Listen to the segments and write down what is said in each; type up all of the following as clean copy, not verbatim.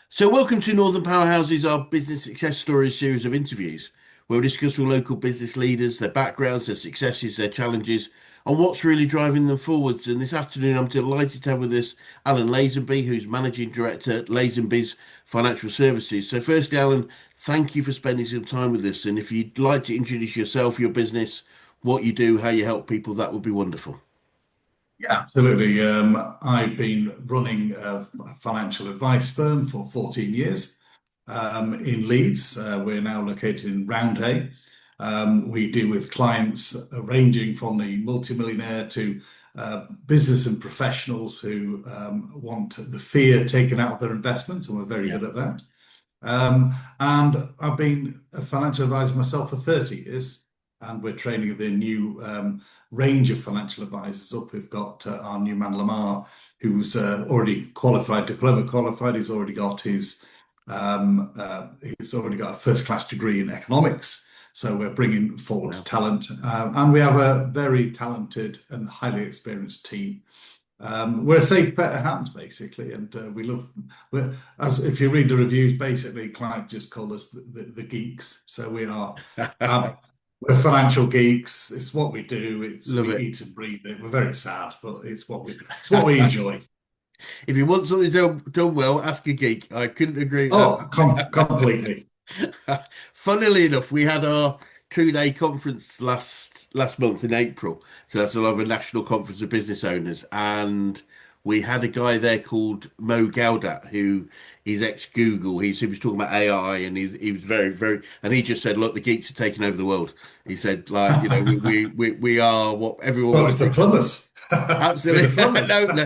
So, welcome to Northern Powerhouses, our business success stories series of interviews, where we discuss with local business leaders, their backgrounds, their successes, their challenges, and what's really driving them forwards. And this afternoon, I'm delighted to have with us Alan Lazenby, who's Managing Director at Lazenby's Financial Services. So, firstly, Alan, thank you for spending some time with us. And if you'd like to introduce yourself, your business, what you do, how you help people, that would be wonderful. Yeah, absolutely. I've been running a financial advice firm for 14 years in Leeds. We're now located in Roundhay. We deal with clients ranging from the multimillionaire to business and professionals who want the fear taken out of their investments, and we're very Yeah. good at that. And I've been a financial advisor myself for 30 years, and we're training the new range of financial advisors up. We've got our new man Lamar, who's already qualified, diploma qualified. He's already got a first class degree in economics. So we're bringing forward Wow. talent, and we have a very talented and highly experienced team. We're a safe pair of hands, basically, and we love. As if you read the reviews, basically, clients just call us the geeks. So we are. Um, we're financial geeks. It's what we do. Love We it. eat and breathe it. We're very sad, but it's what we enjoy. If you want something done well, ask a geek. I couldn't agree. Oh, completely. Funnily enough, we had our 2-day conference last month in April. So that's a lot of a national conference of business owners, and we had a guy there called Mo Gaudat, who is ex-Google. He was talking about AI, and he was very, very, and he just said, "Look, the geeks are taking over the world." He said, like, we are what everyone Well, wants it's to the be. plumbers. We're the Absolutely. plumbers. No, no,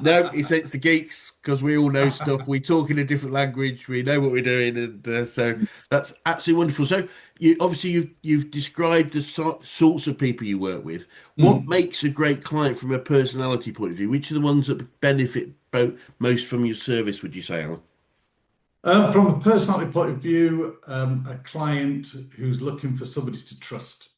no. He said it's the geeks because we all know stuff. We talk in a different language. We know what we're doing, and so that's absolutely wonderful. So you obviously you've described the sorts of people you work with. What Mm. makes a great client from a personality point of view? Which are the ones that benefit most from your service? Would you say, Alan? From a personality point of view, a client who's looking for somebody to trust.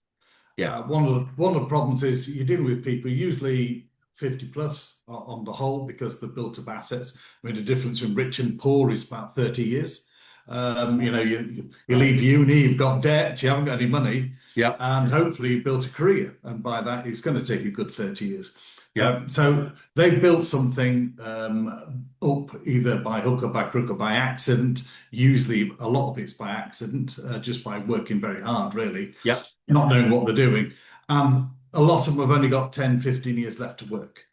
Yeah, One of the problems is you're dealing with people usually 50 plus on the whole because they've built up assets. I mean, the difference between rich and poor is about 30 years. You right. leave uni, you've got debt, you haven't got any money, Yeah, and hopefully you've built a career. And by that, it's going to take a good 30 years. yeah, So they've built something up either by hook or by crook or by accident. Usually, a lot of it's by accident, just by working very hard, really, yeah, not knowing what they're doing. And a lot of them have only got 10, 15 years left to work.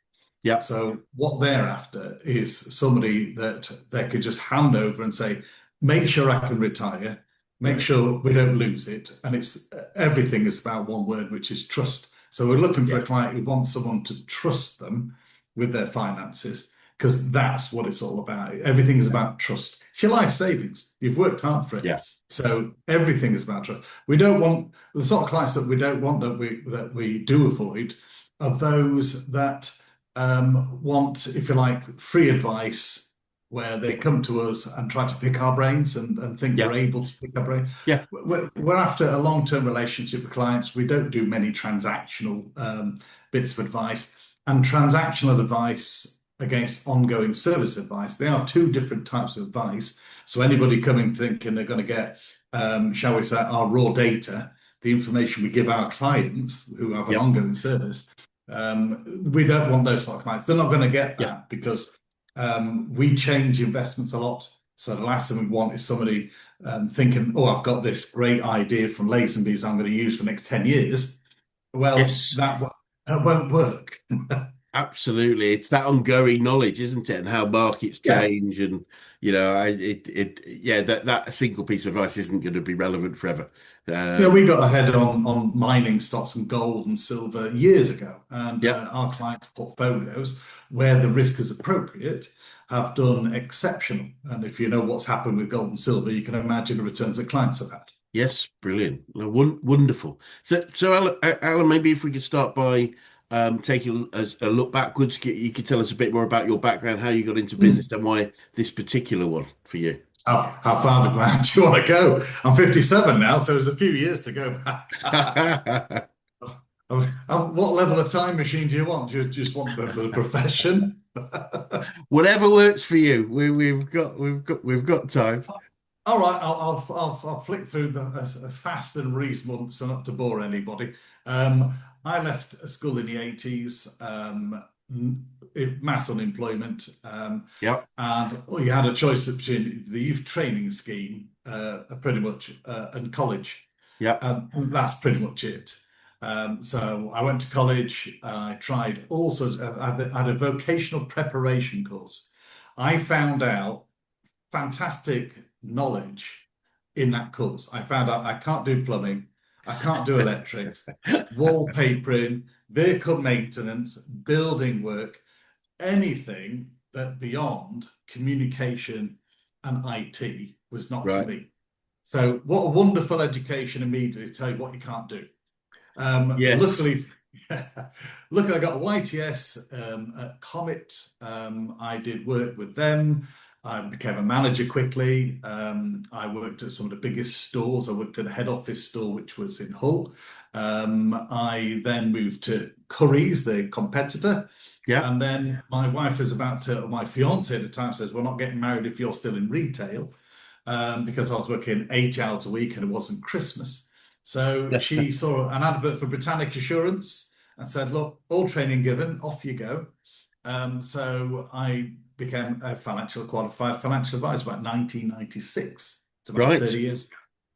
yeah, So what they're after is somebody that they could just hand over and say, make sure I can retire, make right. sure we don't lose it. And it's everything is about one word, which is trust. So we're looking for Yeah, a client who wants someone to trust them with their finances, because that's what it's all about. Everything is about trust. It's your life savings. You've worked hard for it. yeah, So everything is about trust. We don't want the sort of clients that we don't want, that we do avoid are those that want, if you like, free advice where they come to us and try to pick our brains and think yeah, we're able to pick our brain. yeah, We're after a long-term relationship with clients. We don't do many transactional bits of advice. And transactional advice against ongoing service advice, they are two different types of advice. So anybody coming thinking they're going to get, shall we say, our raw data, the information we give our clients who have an yeah, ongoing service, we don't want those sort of clients. They're not going to get yeah. that because we change investments a lot. So the last thing we want is somebody thinking, "Oh, I've got this great idea from Lazenby's I'm going to use for the next 10 years." Well, Yes. that won't work. Absolutely, it's that ongoing knowledge, isn't it, and how markets Yeah. change, and yeah, that single piece of advice isn't going to be relevant forever. Yeah, Um, we got ahead on mining stocks and gold and silver years ago, and yeah, our clients' portfolios, where the risk is appropriate, have done exceptional. And if you know what's happened with gold and silver, you can imagine the returns that clients have had. yes, brilliant, wonderful. So Alan, maybe if we could start by taking a look backwards, you could tell us a bit more about your background, how you got into Hmm. business, and why this particular one for you. How far do you want to go? I'm 57 now, so there's a few years to go back. What level of time machine do you want? Do you just want the profession? Whatever works for you. We've got time. All right, I'll flick through the fast and reasonable, so not to bore anybody. Um, I left school in the 80s, mass unemployment, Yep. and you had a choice between the youth training scheme, pretty much, and college. Yep. That's pretty much it. So I went to college. I tried all sorts. I had a vocational preparation course. I found out fantastic knowledge in that course. I found out I can't do plumbing, I can't do electrics, wallpapering, vehicle maintenance, building work, anything that beyond communication and IT was not for Right. me. So, what a wonderful education immediately to tell you what you can't do. Yes. Luckily, luckily, I got a YTS at Comet. I did work with them. I became a manager quickly. I worked at some of the biggest stores. I worked at a head office store, which was in Hull. I then moved to Currys, the competitor. Yep. And then my wife is about to, my fiance at the time says, we're not getting married if you're still in retail, because I was working 8 hours a week and it wasn't Christmas. So she saw an advert for Britannic Assurance and said, look, all training given, off you go. So I became a qualified financial advisor about 1996. It's about Right. 30 years.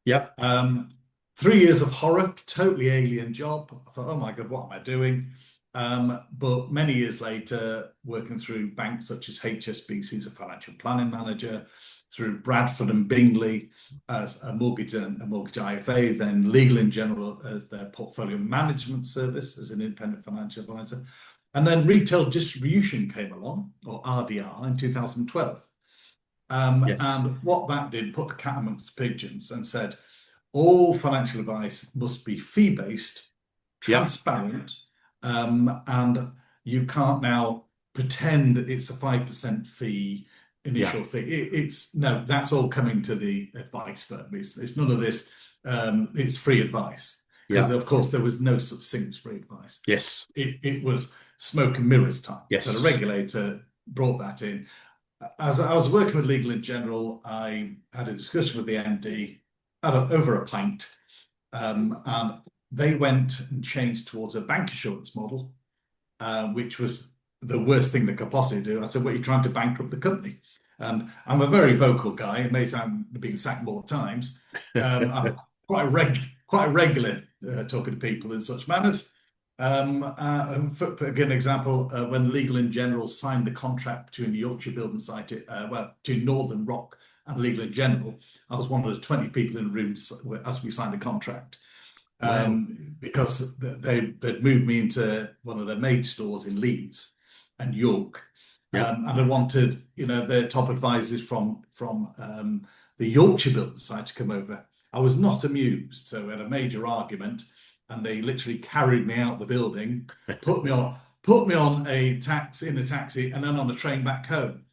Yep. Um, 3 years of horror, totally alien job. I thought, oh my God, what am I doing? But many years later, working through banks such as HSBC as a financial planning manager, through Bradford and Bingley as a mortgage and a mortgage IFA, then Legal in General as their portfolio management service as an independent financial advisor. And then retail distribution came along, or RDR, in 2012. Yes. And what that did, put the cat amongst the pigeons and said, all financial advice must be fee-based, Yep. transparent, and you can't now pretend that it's a 5% fee, Yeah. initial fee. It's no, that's all coming to the advice firm. It's none of this. It's free advice because, Yeah. of course, there was no such thing as free advice. Yes. It was smoke and mirrors time. So the Yes. regulator brought that in. As I was working with Legal in General, I had a discussion with the MD over a pint, and they went and changed towards a bank assurance model, which was the worst thing they could possibly do. I said, "What are you trying to bankrupt the company?" And I'm a very vocal guy. It may sound being sacked more times. I'm quite a regular talking to people in such manners. And for an example, when Legal in General signed the contract between the Yorkshire Building Society, between Northern Rock and Legal in General, I was one of the 20 people in the room as we signed the contract, Wow. because they'd moved me into one of their maid stores in Leeds and York, Yep. and I wanted, their top advisors from the Yorkshire Building Society to come over. I was not amused, so we had a major argument, and they literally carried me out the building, put me on a taxi, and then on a train back home,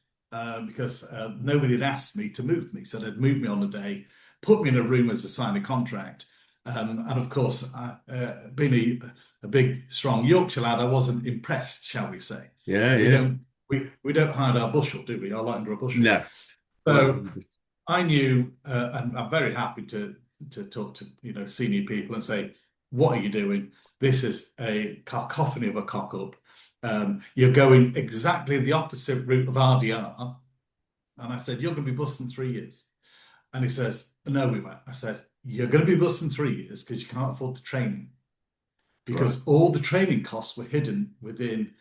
because nobody had asked me to move me, so they'd moved me on a day, put me in a room as a sign a contract. And of course, being a big, strong Yorkshire lad, I wasn't impressed, shall we say? Yeah. We Yeah. don't we don't hide our bushel, do we? Our light under a bushel. No. Quite. So I knew, and I'm very happy to talk to senior people and say, "What are you doing? This is a cacophony of a cock up. You're going exactly the opposite route of RDR." And I said, "You're going to be busting 3 years." And he says, "No, we won't." I said, "You're going to be busting 3 years because you can't afford the training, Right. because all the training costs were hidden within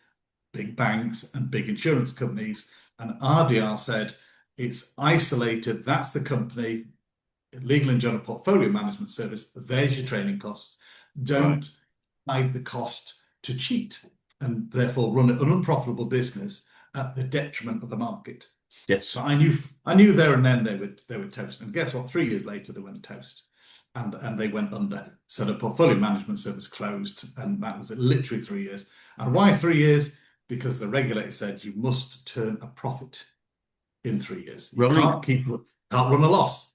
big banks and big insurance companies." And RDR said, it's isolated. That's the company, Legal and General Portfolio Management Service. There's your training costs. Right. Don't hide the cost to cheat and therefore run an unprofitable business at the detriment of the market. So Yes. I knew there and then they were toast. And guess what? 3 years later they went toast. And they went under. So the portfolio management service closed, and that was literally 3 years. And why 3 years? Because the regulator said you must turn a profit in 3 years. You Right. can't run a loss.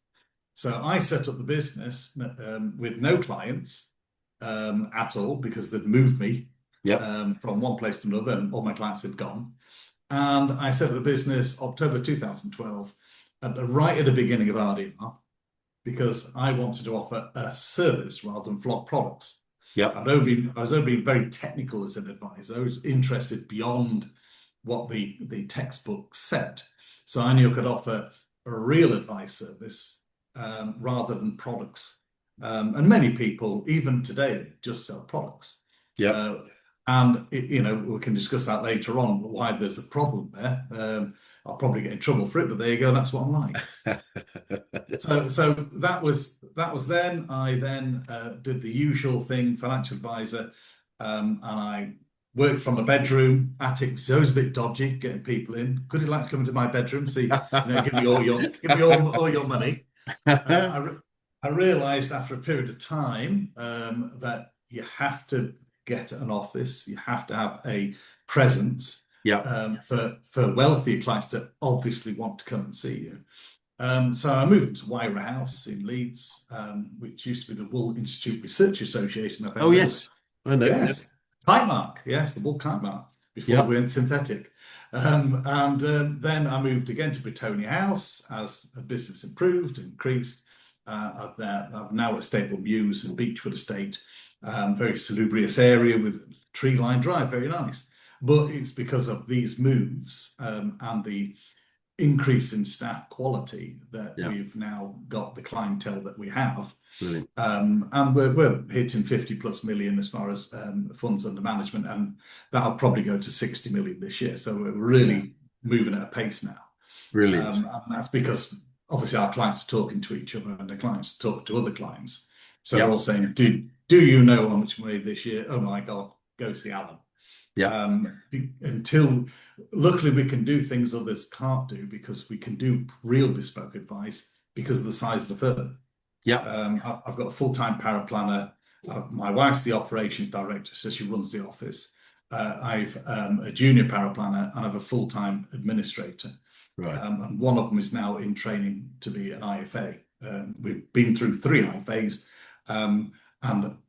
So I set up the business with no clients at all, because they'd moved me Yep. from one place to another, and all my clients had gone. And I set up the business October 2012, right at the beginning of RDR, because I wanted to offer a service rather than flog products. Yep. I was only being very technical as an advisor. I was interested beyond what the textbook said. So I knew I could offer a real advice service rather than products. And many people, even today, just sell products. Yep. Uh, and we can discuss that later on why there's a problem there. I'll probably get in trouble for it, but there you go. That's what I'm like. So that was then. I then did the usual thing, financial advisor, and I worked from a bedroom. Attic was always a bit dodgy, getting people in. Could you like to come into my bedroom? See, give me all your money. I re I realised after a period of time that you have to get an office, you have to have a presence Yep. for wealthier clients that obviously want to come and see you. So I moved to Wyra House in Leeds, which used to be the Wool Institute Research Association, I Oh, think now. yes. I know. Yep. Yes, kite mark. Yes, the wool kite mark before we Yep. went synthetic. And then I moved again to Britonia House as the business improved, increased. I've now at Stable Mews and Beechwood Estate, very salubrious area with tree-lined drive, very nice. But it's because of these moves and the increase in staff quality that Yep. we've now got the clientele that we have. Brilliant. And we're hitting 50 plus million as far as funds under management, and that'll probably go to 60 million this year. So we're Yeah. really moving at a pace now. Brilliant. And that's because obviously our clients are talking to each other and the clients talk to other clients. So they're all Yep. saying, do you know how much we made this year? Oh my God, go see Alan. Yep. Until luckily we can do things others can't do because we can do real bespoke advice because of the size of the firm. Yep. I've got a full-time paraplanner. My wife's the operations director, so she runs the office. I've a junior paraplanner and I have a full-time administrator. Right. And one of them is now in training to be an IFA. We've been through 3 IFAs, and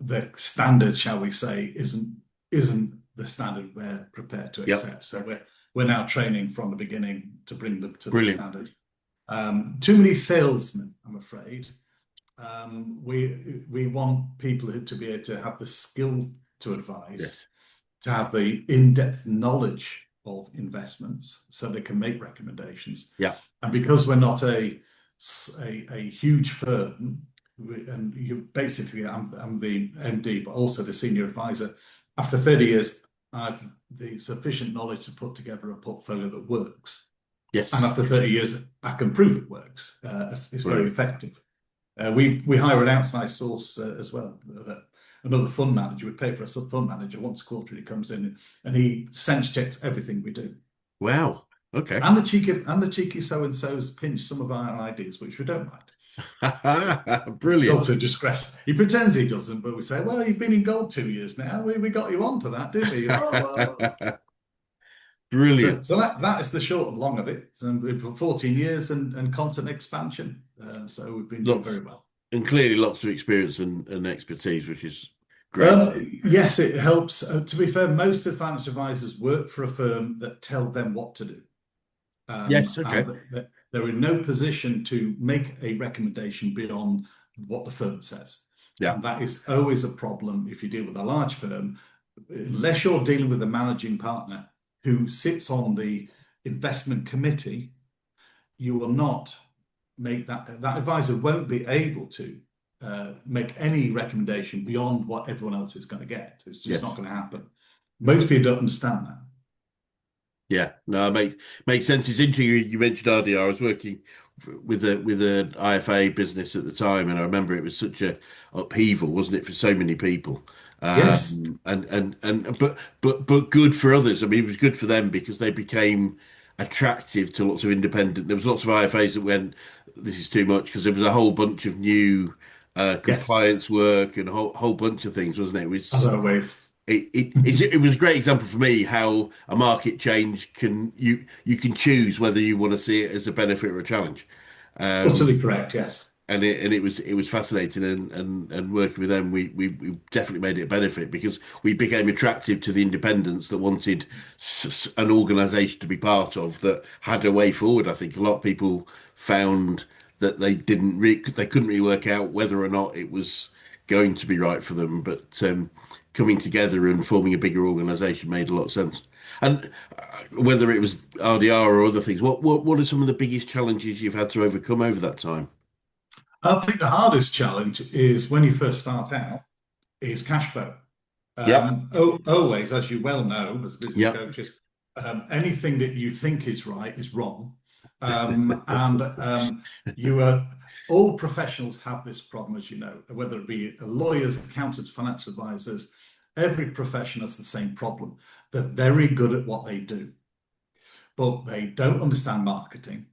the standard, shall we say, isn't the standard we're prepared to Yep. accept. So we're now training from the beginning to bring them to the Brilliant. standard. Too many salesmen, I'm afraid. We want people to be able to have the skill to advise, Yes. to have the in-depth knowledge of investments so they can make recommendations. Yep. And because we're not a huge firm, and you basically, I'm the MD, but also the senior advisor. After 30 years, I've the sufficient knowledge to put together a portfolio that works. And Yes. after 30 years, I can prove it works. It's very Brilliant. effective. We hire an outside source as well. Another fund manager. We pay for a sub fund manager once a quarter. He comes in and he sense checks everything we do. Wow. Okay. And the cheeky so and so's pinch some of our ideas, which we don't mind. Brilliant. Also discretion. He pretends he doesn't, but we say, "Well, you've been in gold 2 years now. We got you onto that, didn't we?" Oh, well. So, Brilliant. so that is the short and long of it. And we've for 14 years and constant expansion. So we've been doing Lots very well. and clearly lots of experience and expertise, which is great. Yes, it helps. To be fair, most of the financial advisors work for a firm that tell them what to do. Yes. Okay. And they're in no position to make a recommendation beyond what the firm says. Yeah. And that is always a problem if you deal with a large firm, unless you're dealing with a managing partner who sits on the investment committee, you will not make that advisor won't be able to make any recommendation beyond what everyone else is going to get. It's just not Yes. going to happen. Most people don't understand that. Yeah, no, it makes sense. It's interesting you mentioned RDR. I was working with an IFA business at the time, and I remember it was such a upheaval, wasn't it, for so many people? Yes, And but good for others. I mean, it was good for them because they became attractive to lots of independent. There was lots of IFAs that went, "This is too much," because there was a whole bunch of new yes, compliance work and a whole bunch of things, wasn't it? It as was always. it was a great example for me how a market change you can choose whether you want to see it as a benefit or a challenge. Um, Utterly correct, yes. and it was fascinating, and working with them, we definitely made it a benefit because we became attractive to the independents that wanted an organisation to be part of that had a way forward. I think a lot of people found that they couldn't really work out whether or not it was going to be right for them, but coming together and forming a bigger organisation made a lot of sense. And whether it was RDR or other things, what are some of the biggest challenges you've had to overcome over that time? I think the hardest challenge is when you first start out is cash flow. Yep. Always, as you well know, as business Yep. coaches, anything that you think is right is wrong. And you are all professionals have this problem, as you know, whether it be lawyers, accountants, financial advisors, every profession has the same problem. They're very good at what they do, but they don't understand marketing.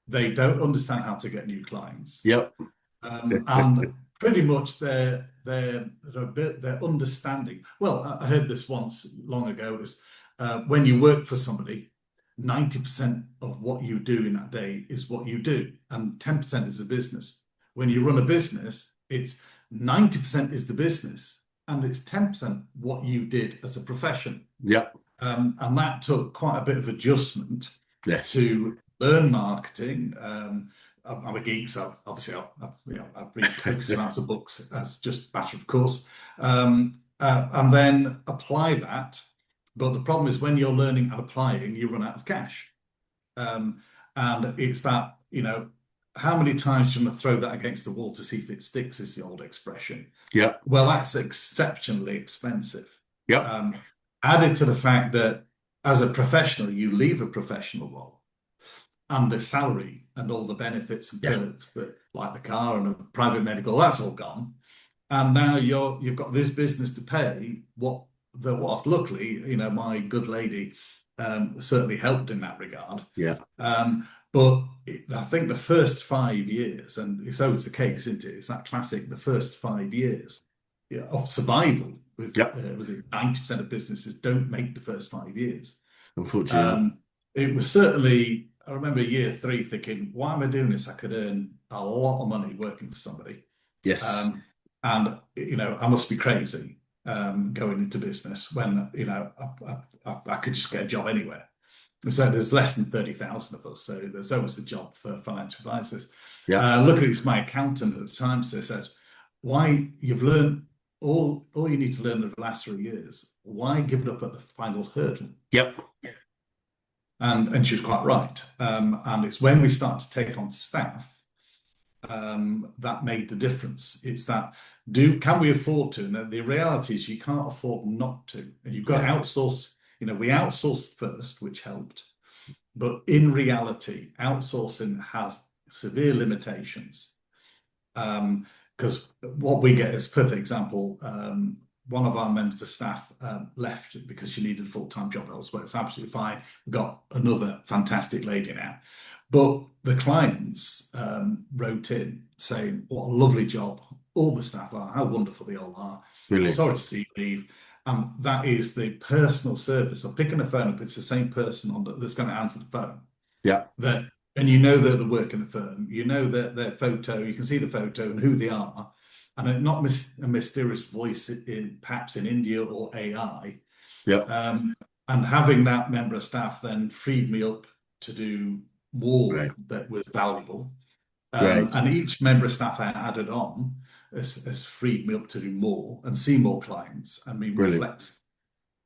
They don't understand how to get new clients. Yep. And pretty much their understanding. Well, I heard this once long ago is when you work for somebody, 90% of what you do in that day is what you do, and 10% is the business. When you run a business, it's 90% is the business, and it's 10% what you did as a profession. Yep. And that took quite a bit of adjustment Yes. to learn marketing. I'm a geek, so obviously I read copious amounts of books as just a matter of course, and then apply that. But the problem is when you're learning and applying, you run out of cash. And it's that, how many times do you want to throw that against the wall to see if it sticks, is the old expression. Yep. Well, that's exceptionally expensive. Yep. Um, Added to the fact that as a professional, you leave a professional role and the salary and all the benefits and Yeah. perks that, like the car and a private medical, that's all gone. And now you've got this business to pay what there was. Luckily, my good lady certainly helped in that regard. Yeah. But I think the first 5 years, and it's always the case, isn't it? It's that classic, the first 5 years, yeah, of survival with, Yep. was it 90% of businesses don't make the first 5 years. Unfortunately. Um, it was certainly, I remember year three thinking, why am I doing this? I could earn a lot of money working for somebody. Yes. And, I must be crazy going into business when, I could just get a job anywhere. So there's less than 30,000 of us. So there's always a job for financial advisors. Yeah. Luckily, it was my accountant at the time. So they said, why you've learned all you need to learn over the last 3 years. Why give it up at the final hurdle? Yep. And she was quite right. And it's when we start to take on staff that made the difference. It's that can we afford to? And the reality is you can't afford not to. And you've got to Yeah. outsource. We outsourced first, which helped. But in reality, outsourcing has severe limitations. Because what we get is a perfect example. One of our members of staff left because she needed a full-time job elsewhere. It's absolutely fine. We've got another fantastic lady now. But the clients wrote in saying, what a lovely job. All the staff are, how wonderful they all are. Brilliant. Sorry to see you leave. And that is the personal service of picking the phone up. It's the same person that's going to answer the phone. Yeah. And you know that they work in the firm. You know that their photo. You can see the photo and who they are, and not a mysterious voice perhaps in India or AI. Yeah. And having that member of staff then freed me up to do more Great. that was valuable. Great. And each member of staff I added on has freed me up to do more and see more clients and be more Brilliant. flexible.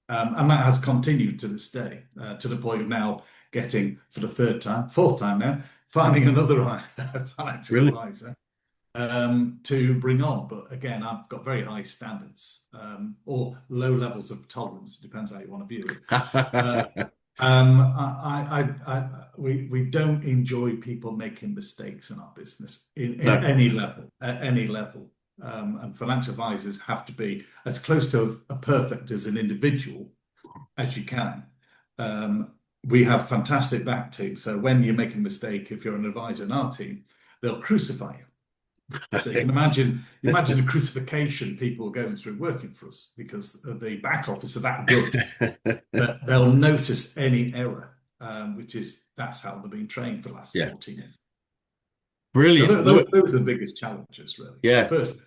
And that has continued to this day, to the point of now getting, for the fourth time now, finding another financial Brilliant. advisor to bring on. But again, I've got very high standards or low levels of tolerance. It depends how you want to view it. We don't enjoy people making mistakes in our business in No. any level, at any level. And financial advisors have to be as close to a perfect as an individual as you can. We have fantastic back teams. So when you make a mistake, if you're an advisor in our team, they'll crucify you. So you can imagine the crucifixion people are going through working for us because the back office are that good that they'll notice any error, that's how they've been trained for the last Yeah. 14 years. So Brilliant. those are the biggest challenges, really. The Yeah. first,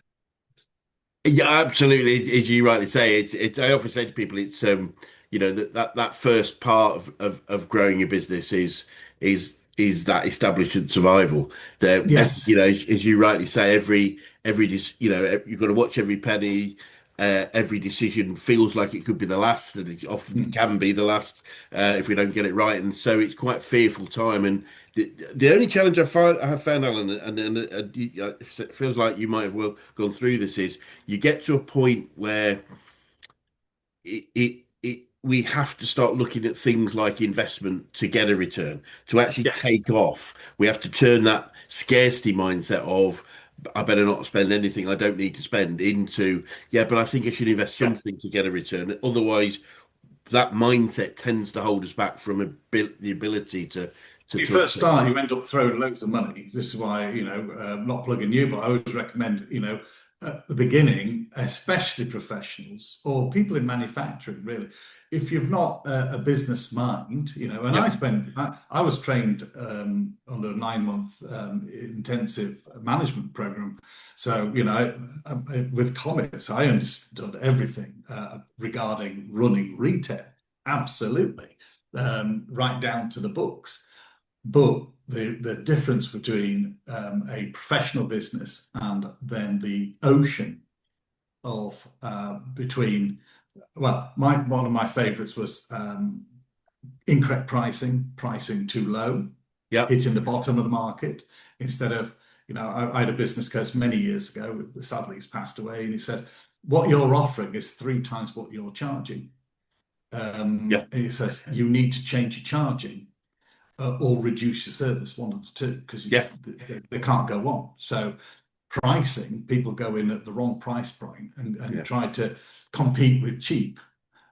Yeah, absolutely. As you rightly say, I often say to people, it's that first part of growing your business is that establishment survival. There, yes, as you rightly say, you've got to watch every penny. Every decision feels like it could be the last, and it often mm, can be the last if we don't get it right. And so it's quite fearful time. And the only challenge I have found, Alan, it feels like you might have well gone through this, is you get to a point where we have to start looking at things like investment to get a return, to actually yes, take off. We have to turn that scarcity mindset of I better not spend anything I don't need to spend into, yeah, but I think I should invest yeah. something to get a return. Otherwise, that mindset tends to hold us back from the ability You to first start, you end up throwing loads of money. This is why, not plugging you, but I always recommend, at the beginning, especially professionals or people in manufacturing, really, if you've not a business mind, and Yep, I was trained under a 9 month intensive management program. So, with Comets, I understood everything regarding running retail, absolutely, right down to the books. But the difference between a professional business and then the ocean of between, well, my one of my favorites was incorrect pricing too low, yep, hitting the bottom of the market instead of, I had a business coach many years ago, sadly he's passed away, and he said, what you're offering is 3 times what you're charging. yeah, And he says, you need to change your charging or reduce your service, one of the two, because yeah, they can't go on. So pricing, people go in at the wrong price point and yeah, try to compete with cheap.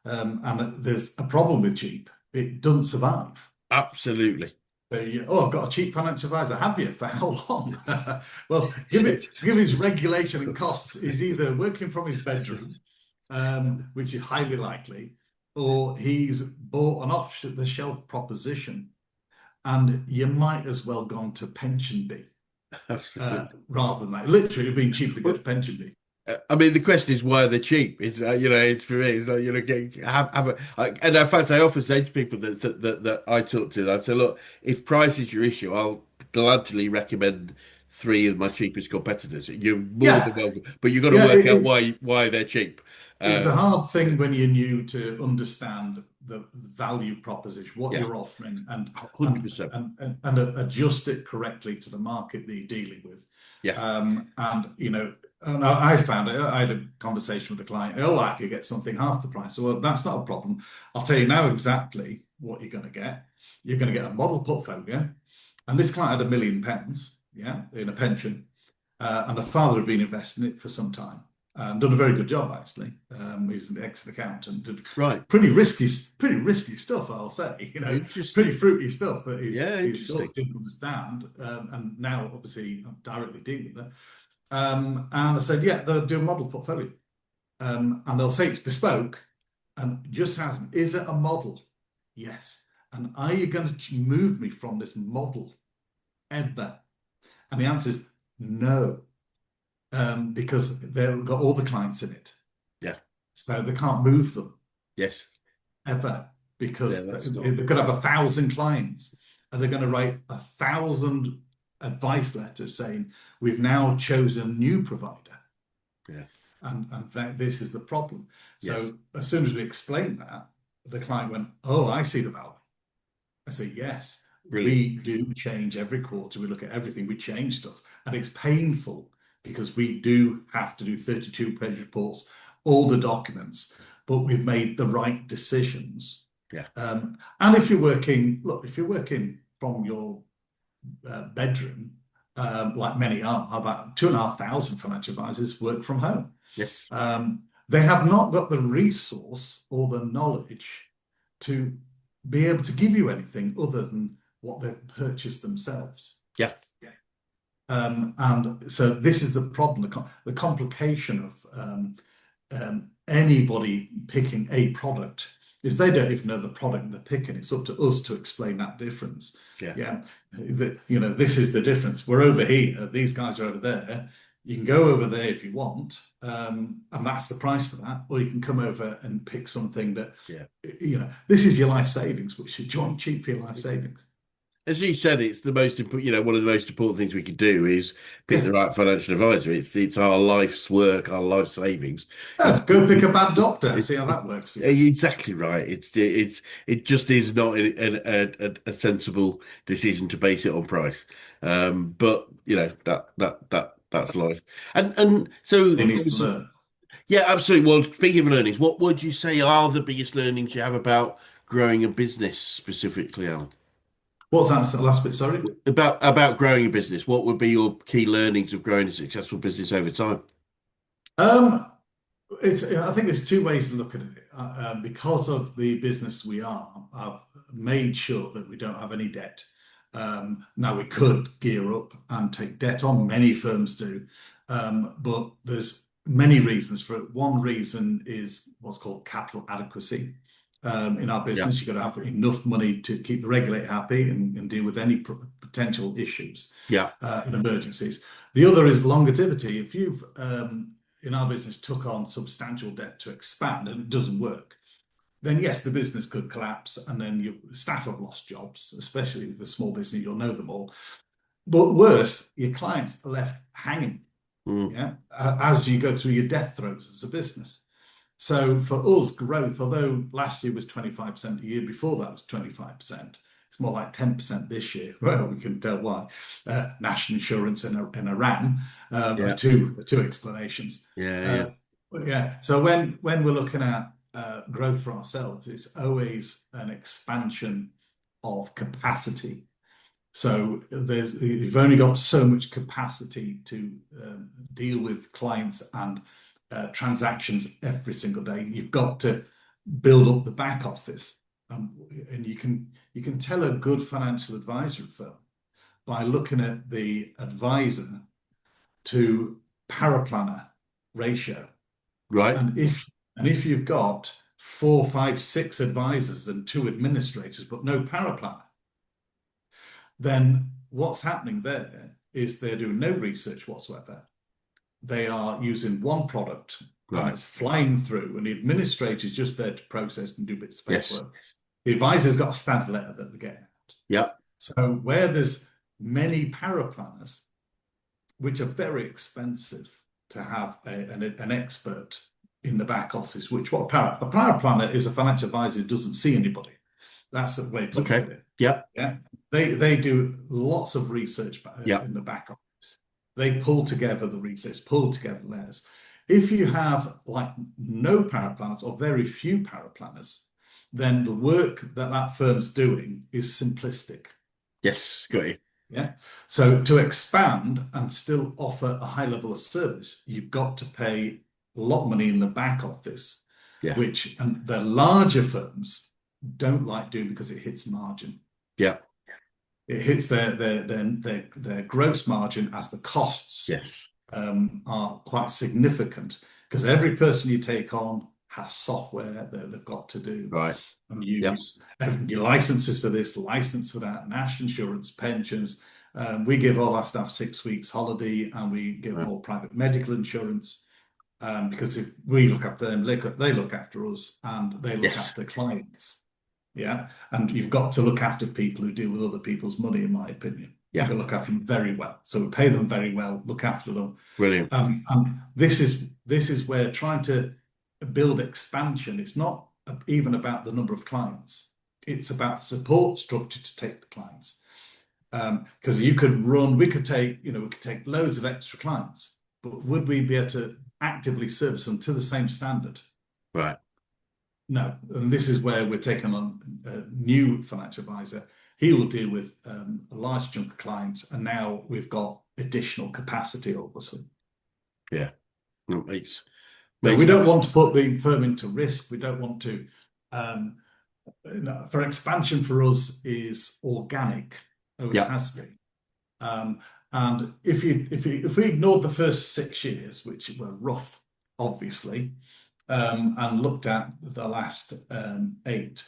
And there's a problem with cheap. It doesn't survive. absolutely. So oh, I've got a cheap financial advisor. Have you? For how long? Well, It's- give his regulation and costs. He's either working from his bedroom, which is highly likely, or he's bought an off-the-shelf proposition, and you might as well gone to pension B absolutely. rather than that. Literally, it'd been cheaper to go Well, to pension B. I mean, the question is why they're cheap. It's for me. It's like have a. And in fact, I often say to people that I talk to, I say, look, if price is your issue, I'll gladly recommend three of my cheapest competitors. You're more than Yeah, welcome, but you've got to yeah. work out why they're cheap. It's a Um, hard thing when you're new to understand the value proposition, what yeah, you're offering, and 100%. adjust it correctly to the market that you're dealing with. Yeah, And I found it. I had a conversation with a client. Oh, I could get something half the price. So, well, that's not a problem. I'll tell you now exactly what you're going to get. You're going to get a model portfolio, and this client had £1 million, yeah, in a pension, and the father had been investing it for some time and done a very good job actually. He's an excellent accountant, did right. pretty risky stuff, I'll say. Pretty Interesting. fruity stuff that Yeah, his daughter interesting. didn't understand, and now obviously I'm directly dealing with her. And I said, yeah, they'll do a model portfolio, and they'll say it's bespoke, and just ask me, is it a model? Yes. And are you going to move me from this model ever? And the answer is no, because they've got all the clients in it. Yeah. So they can't move them Yes. ever Yeah, because that's they not. could have 1,000 clients and they're going to write 1,000 advice letters saying, we've now chosen a new provider. Yeah. And this is the problem. Yes. So as soon as we explained that, the client went, oh, I see the value. I say, yes, Brilliant. we do change every quarter. We look at everything, we change stuff. And it's painful because we do have to do 32-page reports, all the documents, but we've made the right decisions. Yeah. And if you're working, look, if you're working from your bedroom, like many are, about 2,500 financial advisors work from home. Yes. They have not got the resource or the knowledge to be able to give you anything other than what they've purchased themselves. Yeah. And so this is the problem, the complication of anybody picking a product is they don't even know the product they're picking. It's up to us to explain that difference. Yeah. Yeah, this is the difference. We're over here. These guys are over there. You can go over there if you want, and that's the price for that. Or you can come over and pick something that, Yeah. this is your life savings. Which do you want cheap for your life savings? As you said, it's the most important, one of the most important things we could do is pick Yeah. the right financial advisor. It's our life's work, our life savings. It's Oh, go pick a bad doctor and see how that works for you. exactly right. It just is not a sensible decision to base it on price. But that's life. And He needs to learn. yeah, absolutely. Well, speaking of learnings, what would you say are the biggest learnings you have about growing a business specifically, Alan? What's that last bit? Sorry. About growing a business, what would be your key learnings of growing a successful business over time? Um, I think there's two ways to look at it. Because of the business we are, I've made sure that we don't have any debt. Now we could gear up and take debt on. Many firms do, but there's many reasons for it. One reason is what's called capital adequacy. In our Yeah, business, you've got to have enough money to keep the regulator happy and deal with any potential issues yeah, in emergencies. The other is longevity. If you've in our business took on substantial debt to expand and it doesn't work, then yes, the business could collapse and then your staff have lost jobs, especially the small business, you'll know them all. But worse, your clients are left hanging, mm, yeah, as you go through your death throes as a business. So for us, growth, although last year was 25%, the year before that was 25%, it's more like 10% this year. Well, we can tell why. National insurance and Iran are yeah, two explanations. yeah, yeah. Uh, yeah. So when we're looking at growth for ourselves, it's always an expansion of capacity. So you've only got so much capacity to deal with clients and transactions every single day. You've got to build up the back office, and you can tell a good financial advisory firm by looking at the advisor to paraplanner ratio. Right. And if you've got four, five, six advisors and two administrators, but no paraplanner, then what's happening there is they're doing no research whatsoever. They are using one product and Right. it's flying through, and the administrator is just there to process and do bits of Yes. paperwork. The advisor's got a standard letter that they're getting out. Yeah. So where there's many paraplanners, which are very expensive to have an expert in the back office, which a paraplanner is a financial advisor who doesn't see anybody. That's the way to look Okay. at it. Yeah. Yeah, they do lots of research Yeah. in the back office. They pull together the research, pull together letters. If you have like no paraplanners or very few paraplanners, then the work that that firm's doing is simplistic. Yes. Got you. Yeah. So to expand and still offer a high level of service, you've got to pay a lot of money in the back office, Yeah. which and the larger firms don't like doing because it hits margin. Yeah. It hits their gross margin as the costs Yes. are quite significant because every person you take on has software that they've got to do Right. and Yeah. use. Your licenses for this, license for that, national insurance, pensions. We give all our staff 6 weeks holiday and we give them Right. all private medical insurance because if we look after them, they look after us and they look Yes. after clients. Yeah. And you've got to look after people who deal with other people's money, in my opinion. You've Yeah. got to look after them very well. So we pay them very well, look after them. Brilliant. And this is where trying to build expansion, it's not even about the number of clients. It's about the support structure to take the clients. Because we could take loads of extra clients, but would we be able to actively service them to the same standard? Right. No, and this is where we're taking on a new financial advisor. He will deal with a large chunk of clients, and now we've got additional capacity, obviously. Yeah. It So makes we don't sense. want to put the firm into risk. We don't want to. For expansion for us is organic, always Yeah. has been. And if we ignored the first 6 years, which were rough, obviously, and looked at the last eight.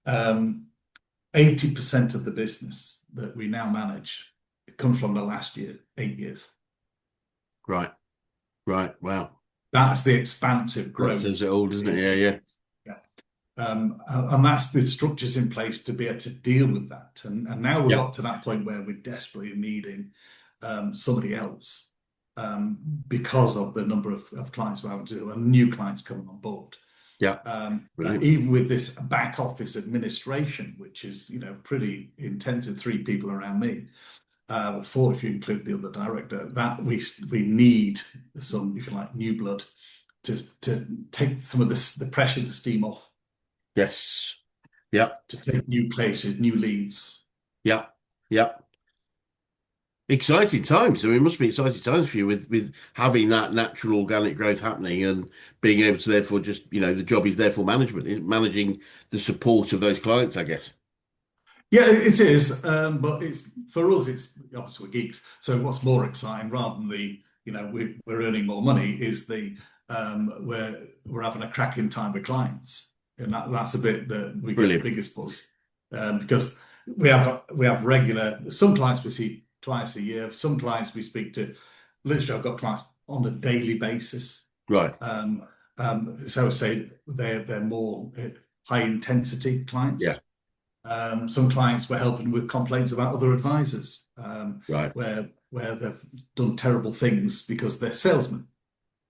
Um, 80% of the business that we now manage comes from the last year, 8 years. Right. Right. Wow. That's the expansive That says growth it all, of doesn't the it? Yeah. 8 Yeah. years. Yeah. And that's with structures in place to be able to deal with that. And now we've Yeah. got to that point where we're desperately needing somebody else because of the number of clients we're having to do and new clients coming on board. Yeah. Brilliant. Even with this back office administration, which is, pretty intensive, three people around me, four if you include the other director, that we need some, if you like, new blood to take some of the pressure, the steam off, Yes. Yeah. to take new places, new leads. Yeah. Yeah. Exciting times. I mean, it must be exciting times for you with having that natural organic growth happening and being able to therefore just, the job is therefore management, is managing the support of those clients, I guess. Yeah, it is. But it's for us, it's obviously we're geeks. So what's more exciting rather than we're earning more money is we're having a cracking time with clients. And that's a bit that we get the Brilliant. biggest buzz. Because we have regular some clients we see twice a year, some clients we speak to. Literally, I've got clients on a daily basis. Right. Um, so I would say they're more high intensity Yeah. clients. Some clients were helping with complaints about other advisors, Right. where they've done terrible things because they're salesmen,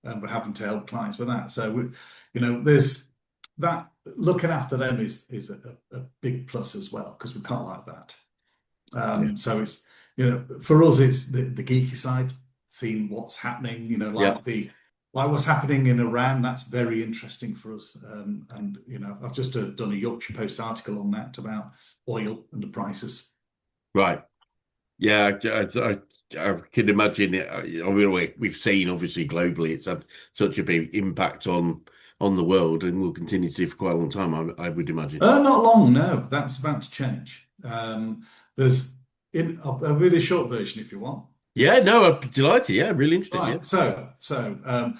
and we're having to help clients with that. So there's that looking after them is a big plus as well because we can't like that. Yeah. So it's for us it's the geeky side, seeing what's happening. Yeah. Like what's happening in Iran. That's very interesting for us. And I've just done a Yorkshire Post article on that about oil and the prices. Right. Yeah. I can imagine it. I mean, we've seen obviously globally, it's had such a big impact on the world and will continue to do for quite a long time, I would imagine. Not long, no. That's about to change. There's in a really short version if you want. Yeah, no, I'm delighted. Yeah, really interested. Yeah. Right. So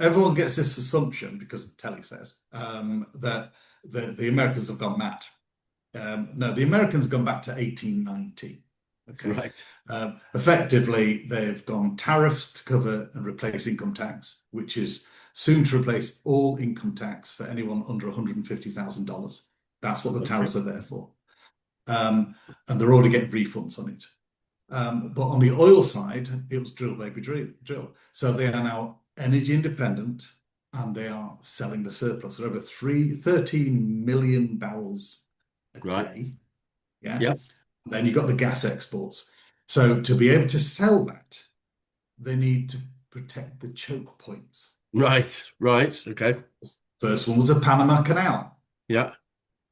everyone gets this assumption because the telly says that the Americans have gone mad. No, the Americans have gone back to 1890. Okay. Right. Effectively, they've gone tariffs to cover and replace income tax, which is soon to replace all income tax for anyone under $150,000. That's what the Okay. tariffs are there for. And they're already getting refunds on it. But on the oil side, it was drill, baby, drill. So they are now energy independent and they are selling the surplus. They're over 13 million barrels a Right. day. Yeah. Yeah. Then you've got the gas exports. So to be able to sell that, they need to protect the choke points. Right. Right. Okay. First one was the Panama Canal, Yeah.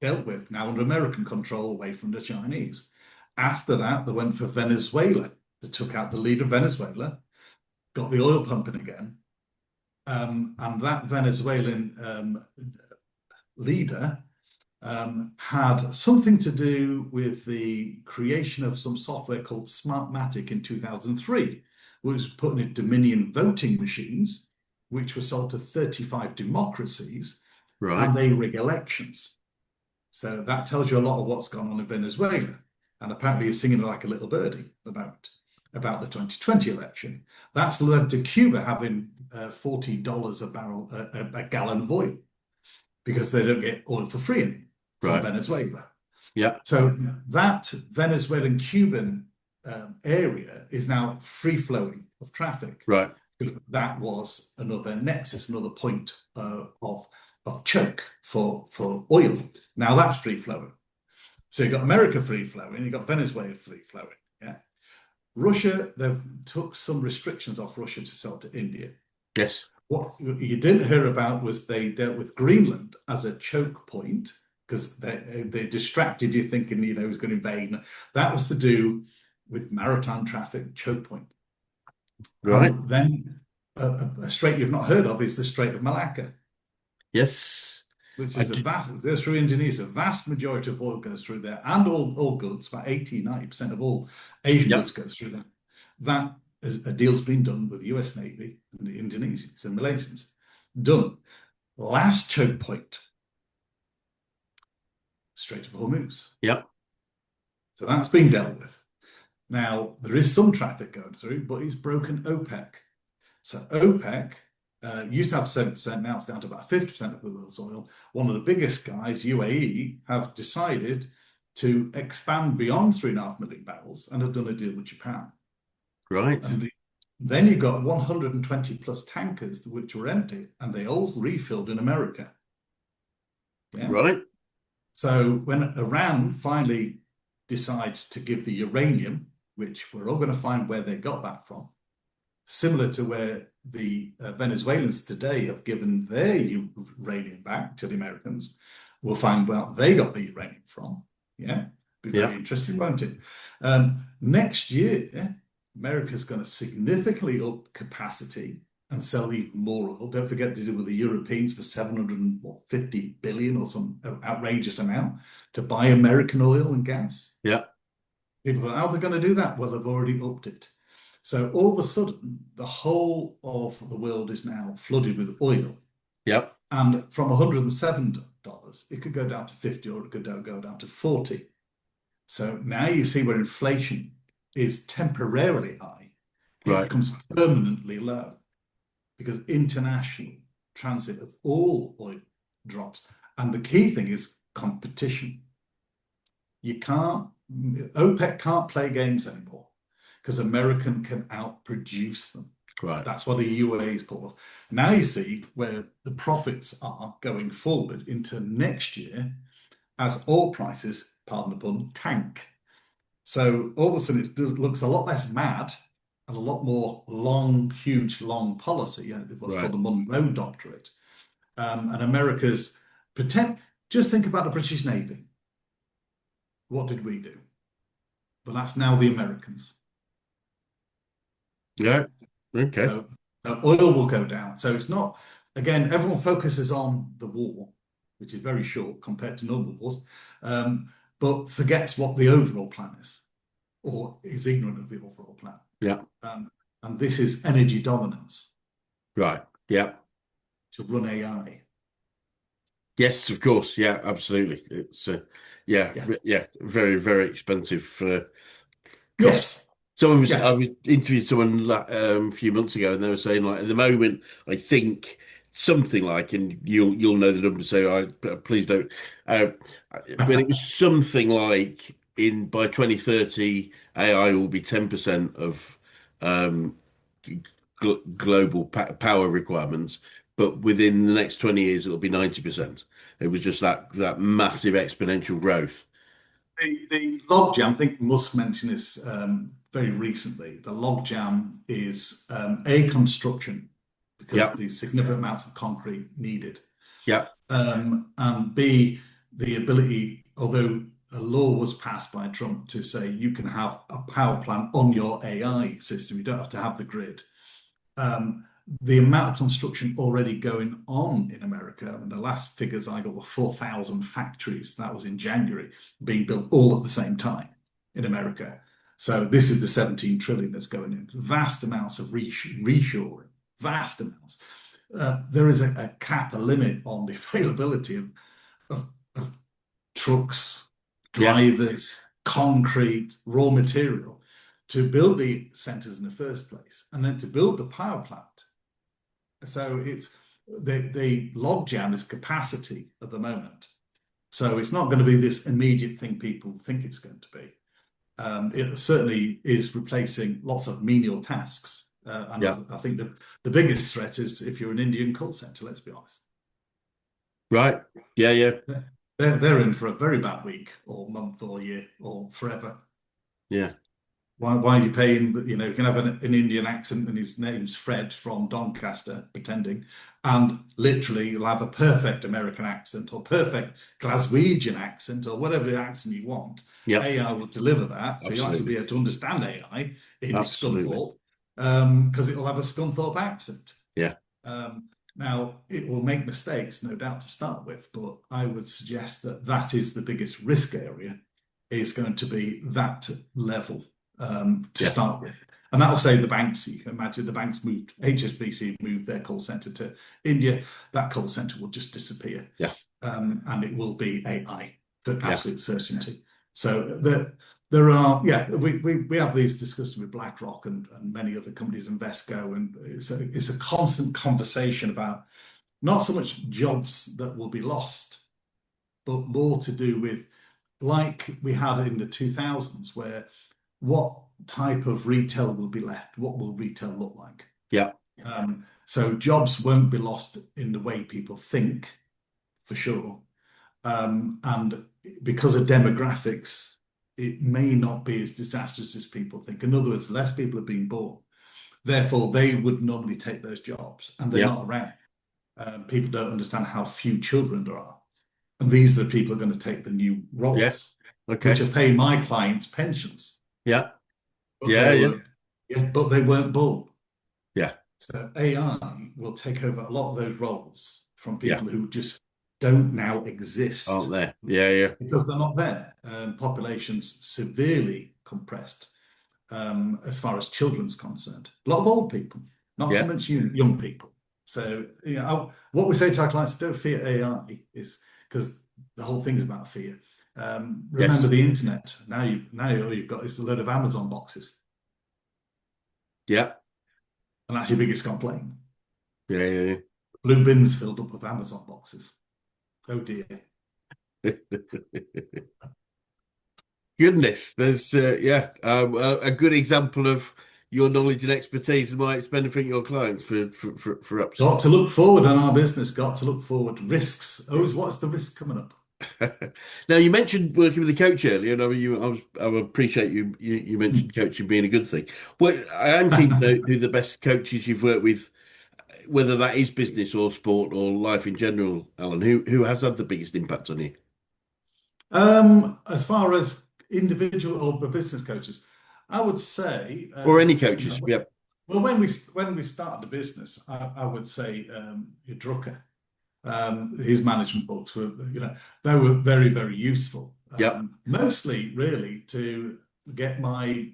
dealt with, now under American control away from the Chinese. After that, they went for Venezuela. They took out the leader of Venezuela, got the oil pumping again. And that Venezuelan leader had something to do with the creation of some software called Smartmatic in 2003, which was putting in Dominion voting machines, which were sold to 35 democracies, Right. and they rig elections. So that tells you a lot of what's gone on in Venezuela. And apparently he's singing like a little birdie about the 2020 election. That's led to Cuba having $40 a gallon of oil because they don't get oil for free from Right. Venezuela. Yeah. So that Venezuelan Cuban area is now free flowing of traffic. Right. That was another nexus, another point of choke for oil. Now that's free flowing. So you've got America free flowing, you've got Venezuela free flowing. Yeah. Russia, they've took some restrictions off Russia to sell to India. Yes. What you didn't hear about was they dealt with Greenland as a choke point because they distracted you thinking, it was going to invade. That was to do with maritime traffic choke point. Right. Then a strait you've not heard of is the Strait of Malacca, Yes. which I is did. goes through Indonesia. A vast majority of oil goes through there, and all goods, about 80-90% of all Asian Yeah. goods goes through there. That is a deal's been done with the US Navy and the Indonesians and Malaysians. Done. Last choke point, Strait of Hormuz. Yep. So that's been dealt with. Now, there is some traffic going through, but it's broken OPEC. So OPEC used to have 7%, now it's down to about 50% of the world's oil. One of the biggest guys, UAE, have decided to expand beyond 3.5 million barrels and have done a deal with Japan. Right. And then you've got 120 plus tankers which were empty and they all refilled in America. Yeah. Right. So when Iran finally decides to give the uranium, which we're all going to find where they got that from, similar to where the Venezuelans today have given their uranium back to the Americans, we'll find where they got the uranium from. Yeah, be very Yep. interesting, won't it? Next year, America's going to significantly up capacity and sell even more oil. Don't forget to do with the Europeans for 750 billion or some outrageous amount to buy American oil and gas. Yep. People thought, how are they going to do that? Well, they've already upped it. So all of a sudden, the whole of the world is now flooded with oil. Yep. And from $107, it could go down to 50 or it could go down to 40. So now you see where inflation is temporarily high. It Right. becomes permanently low because international transit of all oil drops. And the key thing is competition. You can't, OPEC can't play games anymore because American can outproduce them. Right. That's what the UAE is called. Now you see where the profits are going forward into next year as oil prices, pardon the pun, tank. So all of a sudden it looks a lot less mad and a lot more long, huge, long policy, what's called Right. the Monroe Doctorate. And America's pretend, just think about the British Navy. What did we do? But that's now the Americans. Yeah. Okay. So oil will go down. So it's not, again, everyone focuses on the war, which is very short compared to normal wars, but forgets what the overall plan is, or is ignorant of the overall plan. Yeah. Um, and this is energy dominance Right. Yeah. to run AI. Yes, of course. Yeah, absolutely. It's yeah, Yeah. yeah, very, very expensive cost. Yes. I Yeah. was interviewed someone a few months ago, and they were saying like at the moment, I think something like, and you'll know the number, so please don't. Uh, but it was something like in by 2030, AI will be 10% of um, global power requirements, but within the next 20 years, it'll be 90%. It was just that massive exponential growth. The logjam, I think Musk mentioned this very recently. The logjam is A, construction, because Yeah, the significant amounts of concrete needed. yeah, And B, the ability, although a law was passed by Trump to say you can have a power plant on your AI system, you don't have to have the grid. Um, the amount of construction already going on in America, and the last figures I got were 4,000 factories. That was in January, being built all at the same time in America. So this is the 17 trillion that's going in. Vast amounts of reshoring, vast amounts. There is a cap, a limit on the availability of trucks, yeah, drivers, concrete, raw material to build the centers in the first place, and then to build the power plant. So it's the logjam is capacity at the moment. So it's not going to be this immediate thing people think it's going to be. It certainly is replacing lots of menial tasks. And yeah. I think the biggest threat is if you're an Indian call center, let's be honest. Right. Yeah, yeah, They're in for a very bad week or month or year or forever. yeah, Why are you paying? You know, you can have an Indian accent and his name's Fred from Doncaster, pretending, and literally you'll have a perfect American accent or perfect Glaswegian accent or whatever accent you want. yeah. AI will deliver that. So you'll actually be Absolutely, able to understand AI in absolutely. Scunthorpe because it will have a Scunthorpe accent. Yeah, Now, it will make mistakes, no doubt, to start with, but I would suggest that that is the biggest risk area, is going to be that level to yeah, start with. And that will save the banks. You can imagine the banks moved, HSBC moved their call center to India. That call center will just disappear. Yeah. And it will be AI for Yeah. absolute certainty. So there are, yeah, we have these discussions with BlackRock and many other companies, Invesco, and it's a constant conversation about not so much jobs that will be lost, but more to do with like we had in the 2000s, where what type of retail will be left? What will retail look like? Yeah. So jobs won't be lost in the way people think, for sure. And because of demographics, it may not be as disastrous as people think. In other words, less people are being born. Therefore, they would normally take those jobs, and they're Yeah. not around. People don't understand how few children there are. And these are the people who are going to take the new Yeah. roles, which Okay. are paying my clients pensions, Yeah. but Yeah. they Yeah. were, yeah, but they weren't born. Yeah. So AI will take over a lot of those roles from Yeah. people who just don't now Aren't exist there? Yeah. Yeah. because they're not there. Populations severely compressed as far as children's concerned. A lot of old people, not so Yeah. much young people. So, what we say to our clients, don't fear AI, is because the whole thing is about fear. Remember Yes. the internet. Now all you've got is a load of Amazon boxes, Yeah. and that's your biggest complaint. Yeah. Yeah. Blue bins filled up with Amazon boxes. Oh dear. Yeah. Goodness, there's a good example of your knowledge and expertise and why it's benefiting your clients for ups. Got to look forward in our business. Got to look forward. Risks. Always, what's the risk coming up? Now you mentioned working with a coach earlier, and I appreciate you Hmm. mentioned coaching being a good thing. Well, I am keen to know who the best coaches you've worked with, whether that is business or sport or life in general, Alan. Who has had the biggest impact on you, As far as individual or business coaches, I would say, or any coaches? Yep. well, when we started the business, I would say Drucker. His management books were, they were very, very useful. Yep. Mostly really to get my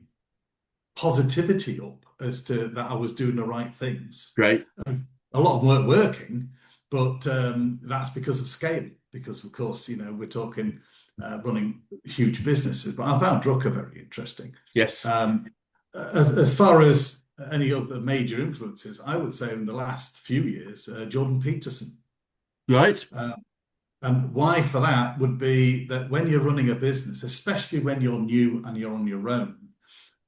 positivity up as to that I was doing the right things. Great. A lot of them weren't working, but that's because of scale. Because of course, we're talking running huge businesses. But I found Drucker very interesting. Yes. Um, as far as any other major influences, I would say in the last few years, Jordan Peterson. Right. Uh, and why for that would be that when you're running a business, especially when you're new and you're on your own,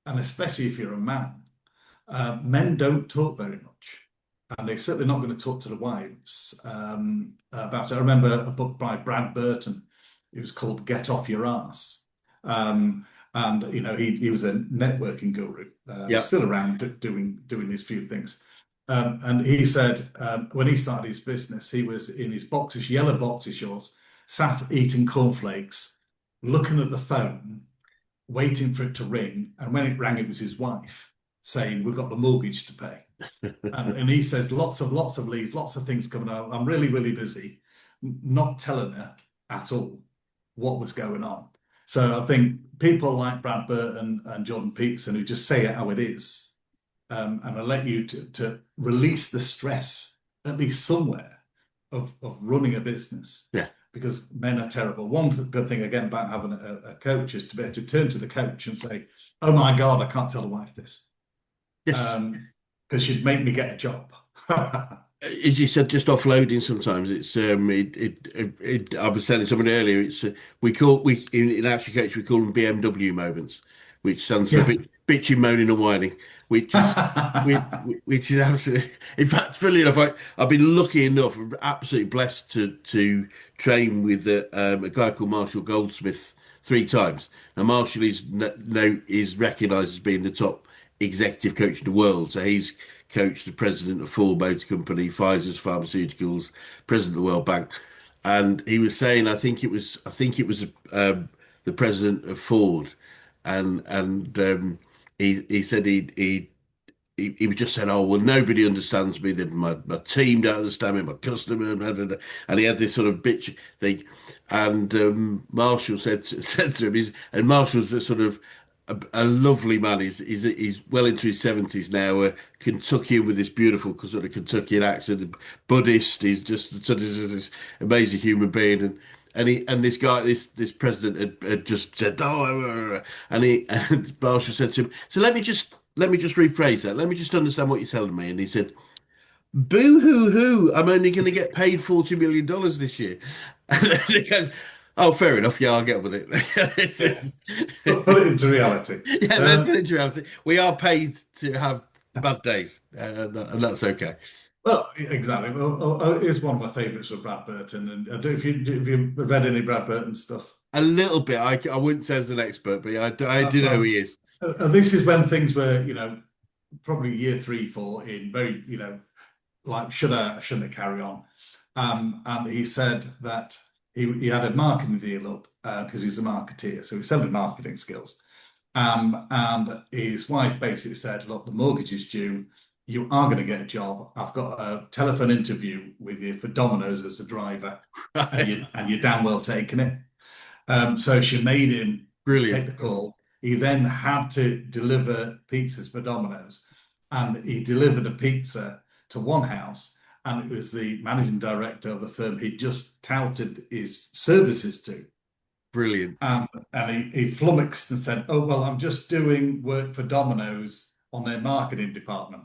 and especially if you're a man, men don't talk very much. And they're certainly not going to talk to the wives about it. I remember a book by Brad Burton. It was called Get Off Your Ass. And he was a networking guru, Yep. still around doing his few things. And he said when he started his business, he was in his boxes, yellow boxer shorts, sat eating cornflakes, looking at the phone, waiting for it to ring. And when it rang, it was his wife saying, "We've got the mortgage to pay." And he says, lots of leads, lots of things coming out. I'm really, really busy, not telling her at all what was going on. So I think people like Brad Burton and Jordan Peterson who just say it how it is, and I let you to release the stress, at least somewhere, of running a business. Yeah. Because men are terrible. One good thing again about having a coach is to be able to turn to the coach and say, "Oh my God, I can't tell the wife this." Yes. Because she'd make me get a job. As you said, just offloading sometimes. I was telling someone earlier. We in Action Coach we call them BMW moments, which stands for Yeah. bitching, moaning, and whining, which is which is absolutely. In fact, funnily enough, I've been lucky enough, absolutely blessed to train with a guy called Marshall Goldsmith 3 times. Now Marshall is recognised as being the top executive coach in the world. So he's coached the president of Ford Motor Company, Pfizer's Pharmaceuticals, president of the World Bank, and he was saying, I think it was the president of Ford, and he said he was just saying, "Oh well, nobody understands me. My team don't understand me. My customer, blah, blah, blah." And he had this sort of bitch thing. And Marshall said to him, and Marshall's a sort of a lovely man. He's well into his 70s now. Kentuckian with this beautiful sort of Kentuckian accent. Buddhist. He's just sort of this amazing human being. And this guy, this president had just said, "Oh," and Marshall said to him, "So let me just rephrase that. Let me just understand what you're telling me." And he said, "Boo hoo hoo! I'm only going to get paid $40 million this year." And then he goes, "Oh, fair enough. Yeah, I'll get with it." Yeah. Put it into reality. Yeah, let's put it into reality. We are paid to have bad days, and that's okay. Well, exactly. Well, it's one of my favourites with Brad Burton, and I don't if you've read any Brad Burton stuff. A little bit. I wouldn't say as an expert, but yeah, I do know who he Well, is. this is when things were, probably year three, four in very, like shouldn't I carry on? And he said that he had a marketing deal up because he's a marketeer, so he's selling marketing skills. And his wife basically said, "Look, the mortgage is due. You are going to get a job. I've got a telephone interview with you for Domino's as a driver, and Right. you're damn well taking it." So she made him take Brilliant. the call. He then had to deliver pizzas for Domino's, and he delivered a pizza to one house, and it was the managing director of the firm he'd just touted his services to. Brilliant. And he flummoxed and said, "Oh, well, I'm just doing work for Domino's on their marketing department."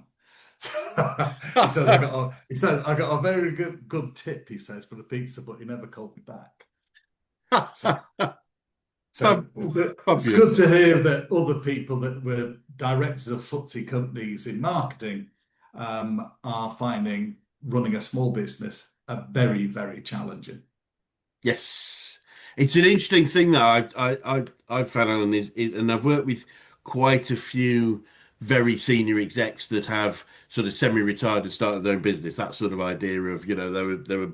He said, I got a very good tip," he says, "for the pizza, but he never called me back." So So Fab- it's Fabulous. good to hear that other people that were directors of FTSE companies in marketing are finding running a small business very, very challenging. Yes, it's an interesting thing that I've found, Alan, and I've worked with quite a few very senior execs that have sort of semi-retired and started their own business. That sort of idea of, they were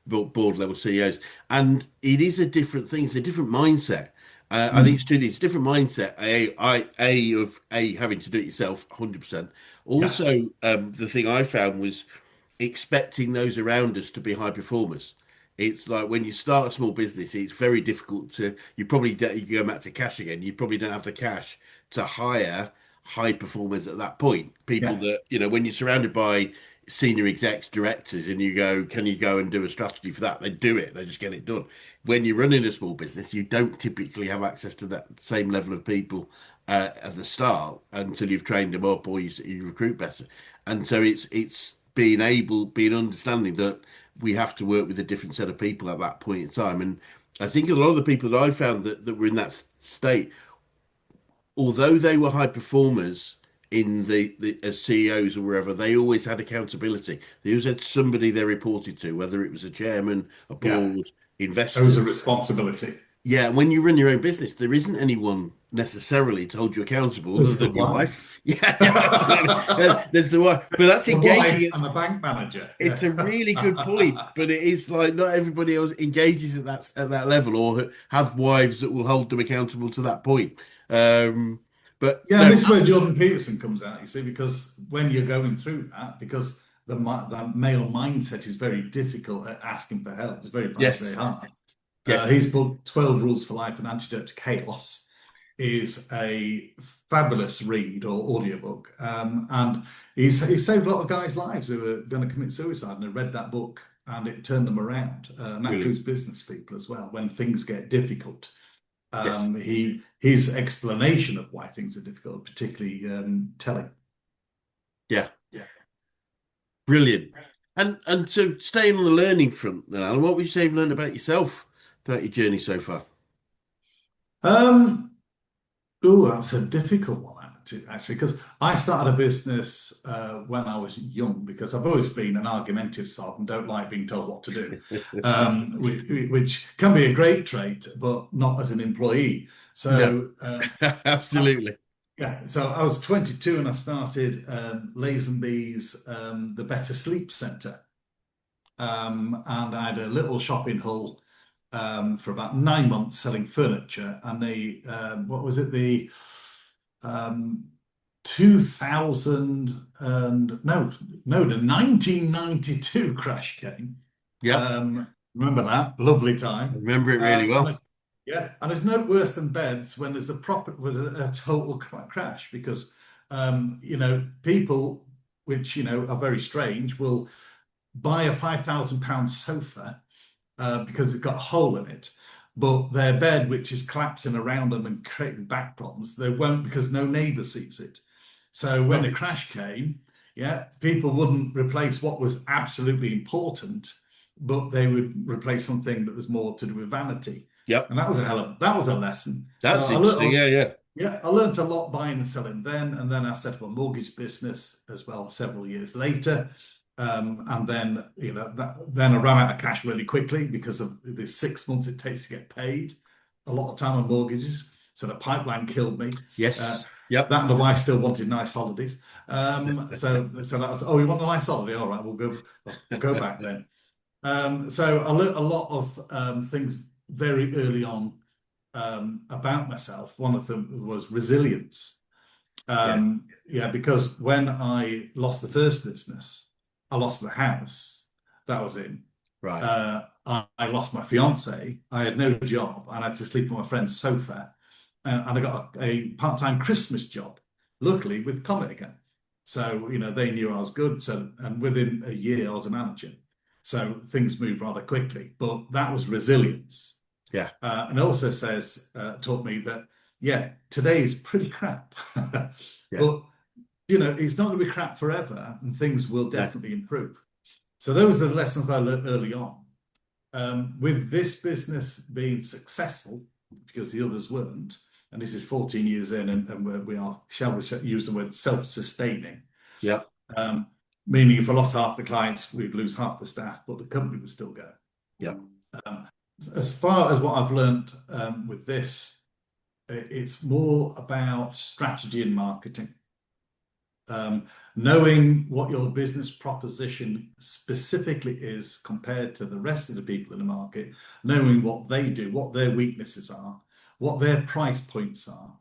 board level CEOs, and it is a different thing. It's a different mindset. I think it's Mm. two things. Different mindset. Of having to do it yourself, 100%. Yeah, Also, the thing I found was expecting those around us to be high performers. It's like when you start a small business, it's very difficult to, you probably don't, you go back to cash again, you probably don't have the cash to hire high performers at that point. People yeah, that, when you're surrounded by senior execs, directors, and you go, can you go and do a strategy for that? They do it, they just get it done. When you're running a small business, you don't typically have access to that same level of people at the start until you've trained them up or you recruit better. And so it's being understanding that we have to work with a different set of people at that point in time. And I think a lot of the people that I found that were in that state, although they were high performers in the as CEOs or wherever, they always had accountability. They always had somebody they reported to, whether it was a chairman, a yeah. board, It was investors. a responsibility. Yeah, when you run your own business, there isn't anyone necessarily to hold you accountable other There's the than your wife. wife. Yeah, yeah, absolutely. The There's the wife, but that's wife engaging. and the bank manager. It's a really good point, but it is like not everybody else engages at that level or have wives that will hold them accountable to that point. Um, but Yeah, and no, this is where Jordan Peterson comes out, you see, because when you're going through that, because the male mindset is very difficult at asking for help. It's very yes, hard. yes, His book, 12 Rules for Life, An Antidote to Chaos, is a fabulous read or audiobook. And he's saved a lot of guys' lives who were going to commit suicide and they read that book and it turned them around. And that brilliant. includes business people as well when things get difficult. Yes, His explanation of why things are difficult, are particularly telling. yeah, Yeah. brilliant. And so staying on the learning front, then, Alan, what would you say you've learned about yourself throughout your journey so far? Um, oh, that's a difficult one actually, because I started a business when I was young because I've always been an argumentative sort and don't like being told what to do, which can be a great trait, but not as an employee. No, So absolutely. yeah, so I was 22 and I started Lazenby's the Better Sleep Centre. And I had a little shopping hall for about 9 months selling furniture. And what was it? The 2000 and no, the 1992 crash came. Yep, Remember that? Lovely I time. remember it really And well. Yeah, and there's no worse than beds when there's a total crash because people which are very strange will buy a £5,000 sofa because it's got a hole in it, but their bed, which is collapsing around them and creating back problems, they won't because no neighbour sees it. So when the Right. crash came, yeah, people wouldn't replace what was absolutely important, but they would replace something that was more to do with vanity. Yep. And that was a lesson. So That's interesting. Yeah, yeah, yeah, I learned a lot buying and selling then, and then I set up a mortgage business as well several years later. And then, then I ran out of cash really quickly because of the 6 months it takes to get paid. A lot of time on mortgages, so the pipeline killed me. Uh, yes, yep, that and the wife still wanted nice holidays. So that was, oh, you want a nice holiday? All right, we'll go back then. So I learned a lot of things very early on about myself. One of them was resilience. yeah, Yeah, because when I lost the first business, I lost the house that I was in. right, I lost my fiance. I had no job, and I had to sleep on my friend's sofa. And I got a part-time Christmas job, luckily with Comet again. So, they knew I was good. So, and within a year, I was a manager. So things moved rather quickly. But that was resilience. yeah, And it also taught me that, yeah, today is pretty crap. yeah, But, it's not going to be crap forever and things will no, definitely improve. So those are the lessons I learned early on. With this business being successful, because the others weren't, and this is 14 years in, and we are, shall we use the word self-sustaining, yeah, um, meaning if I lost half the clients, we'd lose half the staff, but the company would still go. yeah, Um, as far as what I've learned with this, it's more about strategy and marketing. Knowing what your business proposition specifically is compared to the rest of the people in the market, knowing what they do, what their weaknesses are, what their price points are,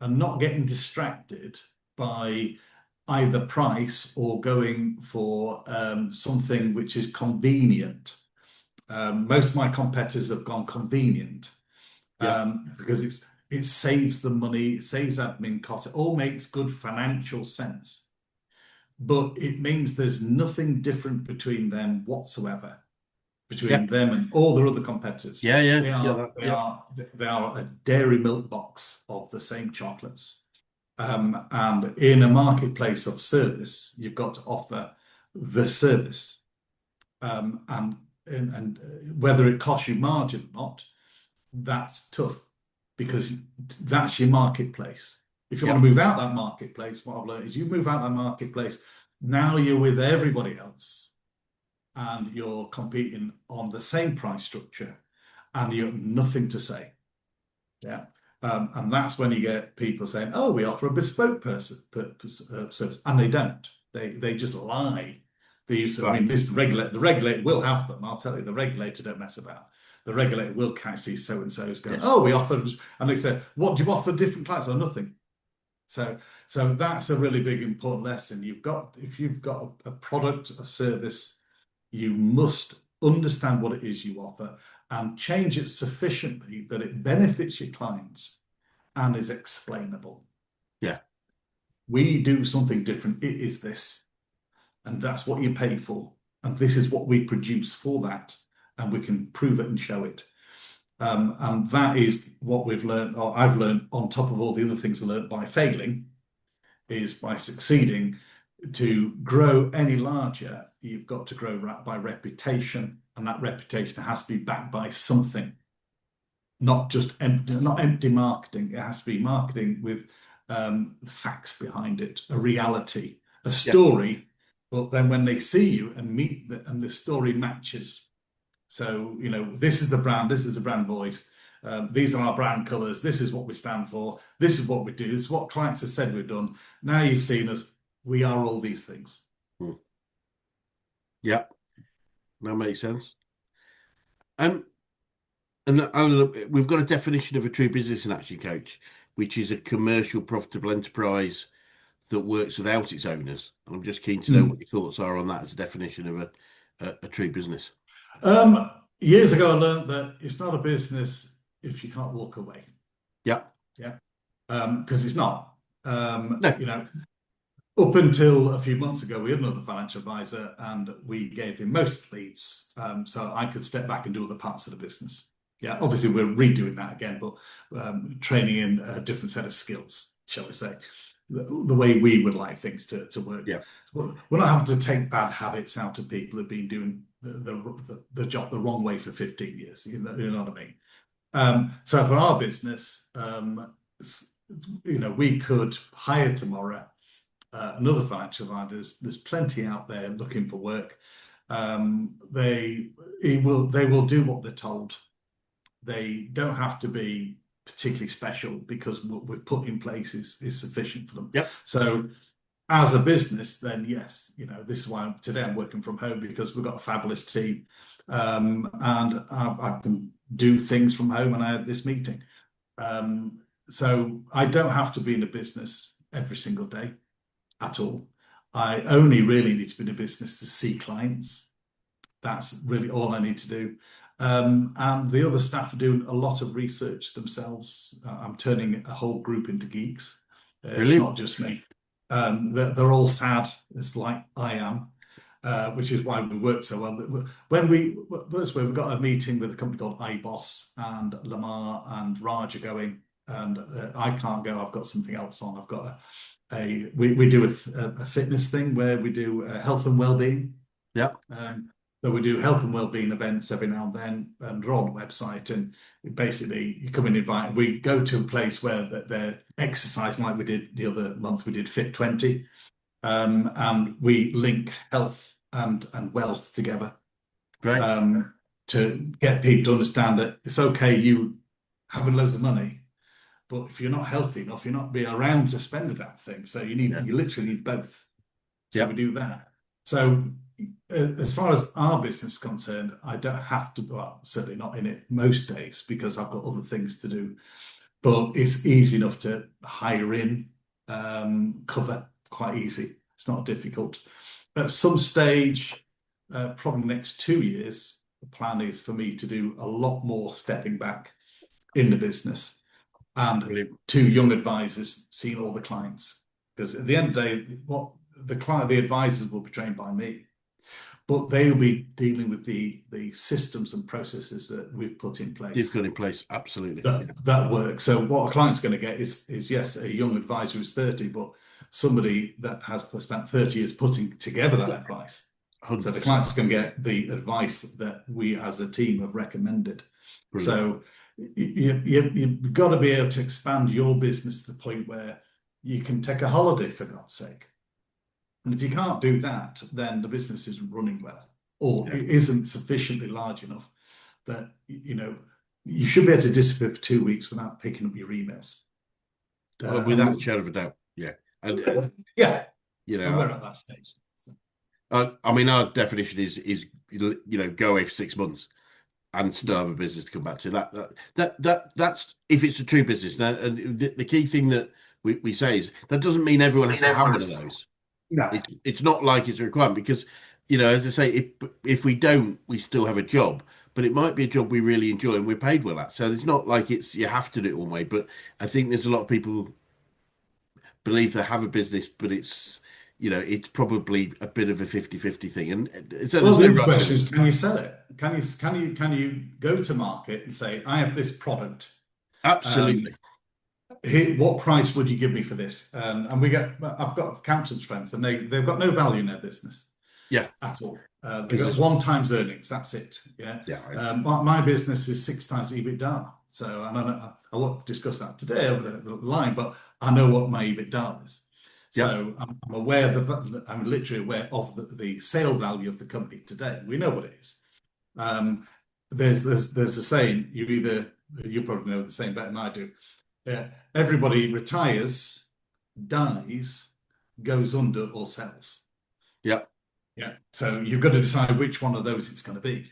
and not getting distracted by either price or going for something which is convenient. Most of my competitors have gone convenient yeah, because it saves them money, it saves admin costs, it all makes good financial sense. But it means there's nothing different between them whatsoever, yeah, between them and all their other competitors. yeah, yeah, They yeah, are that, they yeah, are they are a dairy milk box of the same chocolates. And in a marketplace of service, you've got to offer the service. And whether it costs you margin or not, that's tough because that's your marketplace. If you yeah, want to move out that marketplace, what I've learned is you move out that marketplace, now you're with everybody else and you're competing on the same price structure and you have nothing to say. Yeah. And that's when you get people saying, oh, we offer a bespoke service. And they don't. They just lie. They use, I right, mean, the regulator will have them. I'll tell you, the regulator don't mess about. The regulator will catch these so-and-sos going, yes, oh, we offer, and they say, what do you offer different clients or nothing? So, so that's a really big important lesson. If you've got a product, a service, you must understand what it is you offer and change it sufficiently that it benefits your clients and is explainable. yeah, We do something different. It is this, and that's what you pay for. And this is what we produce for that. And we can prove it and show it. And that is what we've learned, or I've learned on top of all the other things I learned by failing, is by succeeding. To grow any larger, you've got to grow by reputation, and that reputation has to be backed by something, not empty marketing. It has to be marketing with facts behind it, a reality, a yeah, story. But then when they see you and and the story matches. So, this is the brand, this is the brand voice. These are our brand colors. This is what we stand for. This is what we do. This is what clients have said we've done. Now you've seen us. We are all these things. mm, yeah, that makes sense. Um, and we've got a definition of a true business and action coach, which is a commercial, profitable enterprise that works without its owners. I'm just keen to know what Mm. your thoughts are on that as a definition of a true business. Years ago, I learned that it's not a business. if you can't walk away. Yeah. Yeah. Because it's not. No. Up until a few months ago, we had another financial advisor and we gave him most leads. So I could step back and do other parts of the business. Yeah, obviously we're redoing that again, but training in a different set of skills, shall we say, the way we would like things to work. Yeah. We're not having to take bad habits out of people who've been doing the job the wrong way for 15 years. You know what I mean? So for our business, we could hire tomorrow another financial advisor. There's plenty out there looking for work. They will do what they're told. They don't have to be particularly special because what we've put in place is sufficient for them. Yep. So as a business, then yes, this is why today I'm working from home because we've got a fabulous team, and I can do things from home. And I had this meeting, so I don't have to be in a business every single day at all. I only really need to be in a business to see clients. That's really all I need to do. And the other staff are doing a lot of research themselves. I'm turning a whole group into geeks. It's Brilliant. not just me. They're all sad. It's like I am, which is why we work so well. We've got a meeting with a company called iBoss, and Lamar and Raj are going, and I can't go. I've got something else on. I've got we do a fitness thing where we do health and well-being. Yeah. So we do health and well-being events every now and then, and they're on the website. And basically, you come and invite. We go to a place where they're exercising, like we did the other month. We did Fit 20, and we link health and wealth together, Great. to get people to understand that it's okay you having loads of money, but if you're not healthy enough, you're not be around to spend that thing. So Yeah. you literally need both. So we Yep. do that. So as far as our business is concerned, I don't have to, well, certainly not in it most days because I've got other things to do. But it's easy enough to hire in, cover quite easy. It's not difficult. At some stage, probably next 2 years, the plan is for me to do a lot more stepping back in the business and Brilliant. 2 young advisors seeing all the clients. Because at the end of the day, what the advisors will be trained by me, but they'll be dealing with the systems and processes that we've put in You've place got in place. Absolutely. that Yeah. that work. So what a client's going to get is yes, a young advisor who's 30, but somebody that has spent 30 years putting together that advice. So the 100%. client's going to get the advice that we as a team have recommended. Brilliant. So you've got to be able to expand your business to the point where you can take a holiday, for God's sake. And if you can't do that, then the business isn't running well, or Yeah. it isn't sufficiently large enough that, you should be able to disappear for 2 weeks without picking up your emails. Without a shadow of a doubt. Yeah. And Yeah, you and we're know, at that stage. So, I mean, our definition is go away for 6 months and still have a business to come back to. That's if it's a true business. Now, and the key thing that we say is that doesn't mean everyone has to have one of those. no. It's not like it's a requirement because, as I say, if we don't, we still have a job, but it might be a job we really enjoy and we're paid well at. So it's not like you have to do it one way. But I think there's a lot of people believe they have a business, but it's probably a bit of a 50-50 thing. And so Well, there's no the right way. question is, can you sell it? Can you go to market and say, I have this product. Um, Absolutely. what price would you give me for this? And I've got accountants friends, and they've got no value in their business Yeah. at all. They've Because got it's, 1 times earnings. That's it. Yeah. yeah. My business is 6 times EBITDA. So, and I won't discuss that today over the line, but I know what my EBITDA is. Yeah. So I'm aware I'm literally aware of the sale value of the company today. We know what it is. There's a saying, you probably know the saying better than I do. Everybody retires, dies, goes under, or sells. Yeah. Yeah. So you've got to decide which one of those it's going to be.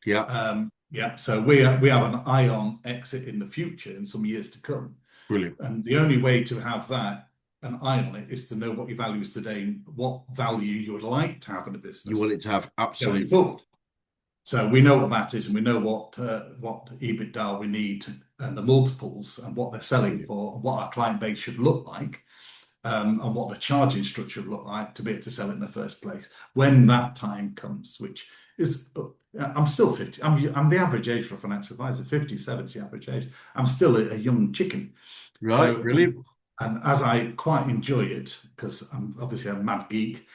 Yeah. Yeah. So we have an eye on exit in the future in some years to come. Brilliant. And the only way to have that, an eye on it, is to know what your value is today and what value you would like to have in a You want business it to have going absolutely. forward. So we know what that is, and we know what EBITDA we need and the multiples and what they're selling for, and what our client base should look like, and what the charging structure would look like to be able to sell it in the first place when that time comes, which is, I'm still 50. I'm the average age for a financial advisor, 57 is the average age. I'm still a young chicken. Right, So, brilliant. and as I quite enjoy it, because I'm obviously a mad geek,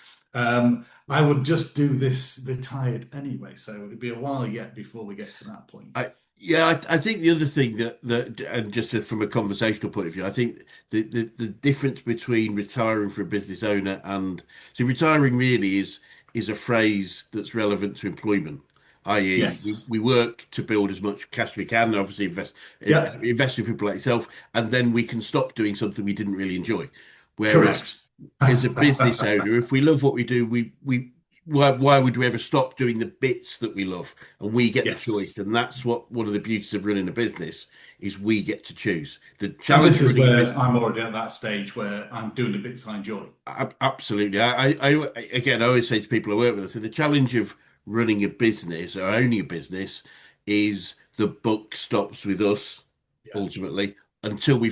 I would just do this retired anyway. So it'd be a while yet before we get to that point. I think the other thing that and just from a conversational point of view, I think the difference between retiring for a business owner and so retiring really is a phrase that's relevant to employment, i.e., Yes. we work to build as much cash as we can, and obviously Yep. invest in people like yourself, and then we can stop doing something we didn't really enjoy. Whereas Correct. as a business owner, if we love what we do, we why would we ever stop doing the bits that we love? And we get the choice. Yes. And that's what one of the beauties of running a business is we get to choose. The And challenge this of is running a where business, I'm already at that stage where I'm doing the bits I enjoy. absolutely. Again, I always say to people I work with, I say the challenge of running a business or owning a business is the buck stops with us Yeah. ultimately until we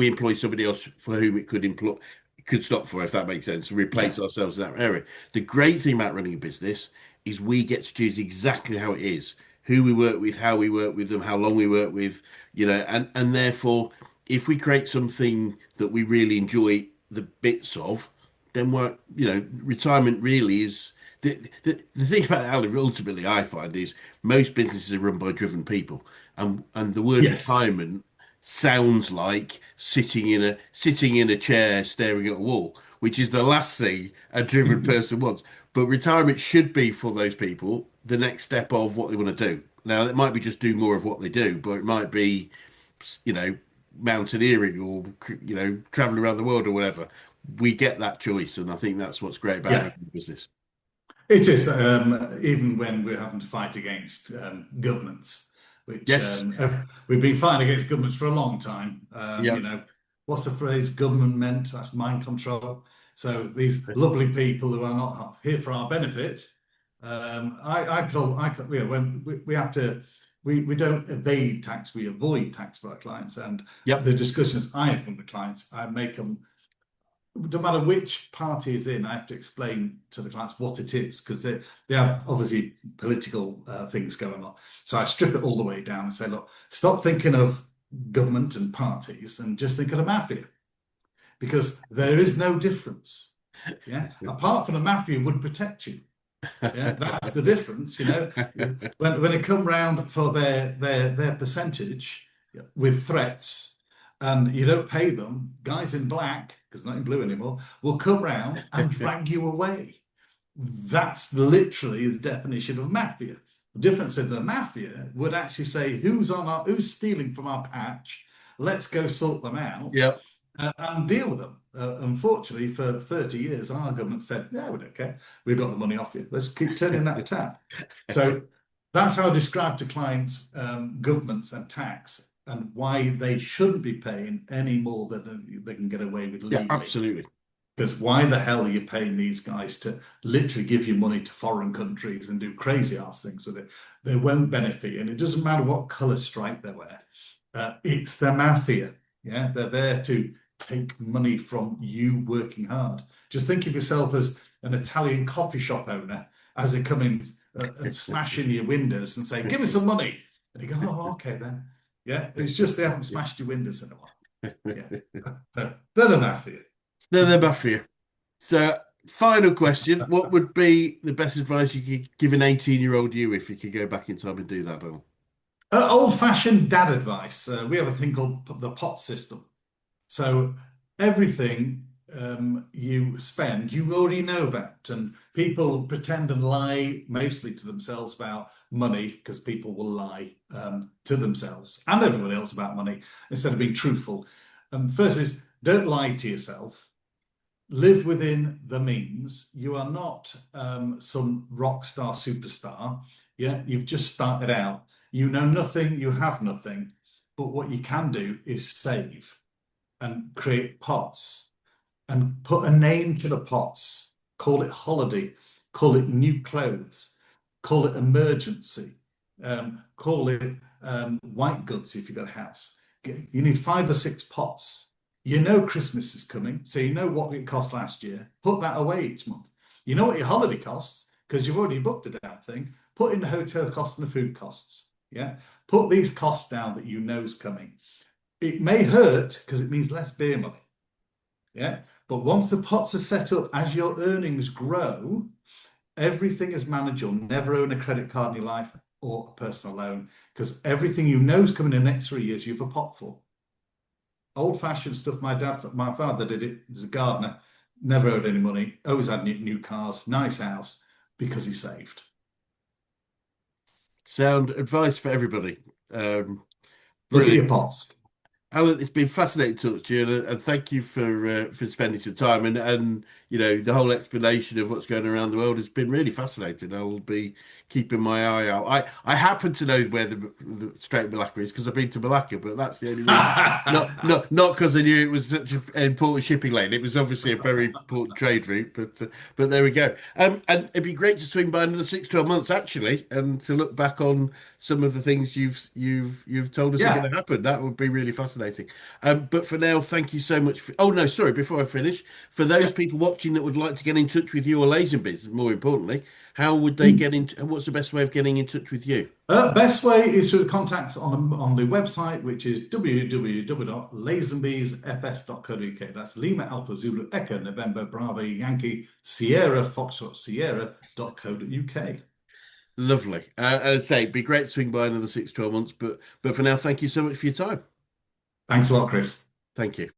employ somebody else for whom it could stop for, if that makes sense, and Yeah. replace ourselves in that area. The great thing about running a business is we get to choose exactly how it is, who we work with, how we work with them, how long we work with, and therefore, if we create something that we really enjoy the bits of, then retirement really is the thing about it, ultimately, I find is most businesses are run by driven people, and the word Yes. retirement sounds like sitting in a chair staring at a wall, which is the last thing a driven person wants. But retirement should be for those people the next step of what they want to do. Now, it might be just do more of what they do, but it might be, you know, mountaineering or traveling around the world or whatever. We get that choice, and I think that's what's great about Yeah. running a business. It is, even when we're having to fight against governments, which Yes. we've been fighting against governments for a long time. Yeah. What's the phrase? Government meant, that's mind control. So these lovely people who are not here for our benefit, when we have to, we don't evade tax, we avoid tax for our clients. And Yep. the discussions I have with the clients, I make them no matter which party is in, I have to explain to the clients what it is because they have obviously political things going on. So I strip it all the way down and say, look, stop thinking of government and parties and just think of the mafia because there is no difference. Yeah, apart from the mafia would protect you. Yeah, that's the difference. When it come round for their percentage with threats, and you don't pay them, guys in black, because it's not in blue anymore, will come round and drag you away. That's literally the definition of mafia. The difference is the mafia would actually say who's stealing from our patch. Let's go sort them out Yep. and deal with them. Unfortunately, for 30 years, our government said, yeah, we don't care. We've got the money off you. Let's keep turning that tap. So that's how I describe to clients governments and tax and why they shouldn't be paying any more than they can get away with Yeah, legally. absolutely. Because why the hell are you paying these guys to literally give you money to foreign countries and do crazy ass things with it? They won't benefit you. And it doesn't matter what color stripe they wear. It's the mafia. Yeah, they're there to take money from you working hard. Just think of yourself as an Italian coffee shop owner as they come in and smash in your windows and say, "Give me some money," and you go, "Oh, okay then." Yeah, it's just they haven't Yeah. smashed your windows in a while. Yeah, they're the mafia. No, they're buff for you. So, final question. What would be the best advice you could give an 18-year-old you if you could go back in time and do that, Bill? Old-fashioned dad advice. We have a thing called the pot system. So everything you spend, you already know about, and people pretend and lie mostly to themselves about money because people will lie to themselves and everybody else about money instead of being truthful. And the first is don't lie to yourself. Live within the means. You are not some rock star superstar. Yeah, you've just started out. You know nothing, you have nothing. But what you can do is save and create pots and put a name to the pots. Call it holiday, call it new clothes. call it emergency, call it white goods if you've got a house. You need 5 or 6 pots. You know Christmas is coming, so you know what it cost last year. Put that away each month. You know what your holiday costs because you've already booked the damn thing. Put in the hotel costs and the food costs. Yeah. Put these costs down that you know is coming. It may hurt because it means less beer money. Yeah. But once the pots are set up, as your earnings grow, everything is managed. You'll never own a credit card in your life or a personal loan because everything you know is coming in the next 3 years, you have a pot for. Old-fashioned stuff. My father did it as a gardener, never owed any money, always had new cars, nice house because he saved. Sound advice for everybody. Look at Brilliant. your pots. Alan, it's been fascinating to talk to you, and thank you for spending some time and the whole explanation of what's going around the world has been really fascinating. I'll be keeping my eye out. I happen to know where the Strait of Malacca is because I've been to Malacca, but that's the only reason. Not because I knew it was such an important shipping lane. It was obviously a very important trade route, but there we go. And it'd be great to swing by another 6 to 12 months actually, and to look back on some of the things you've told us are going Yeah. to happen. That would be really fascinating. But for now, thank you so much. Oh no, sorry. Before I finish, for those Yeah. people watching that would like to get in touch with you or Lazenby, more importantly, how would they get in? What's the best way of getting in touch with you? Best way is to contact on the website, which is www.lazenbysfs.co.uk. That's Lima Alpha Zulu Echo November Bravo Yankee Sierra Foxtrot Sierra.co.uk. Lovely. And I'd say it'd be great to swing by another 6 to 12 months. But for now, thank you so much for your time. Thanks a lot, Chris. Thank you.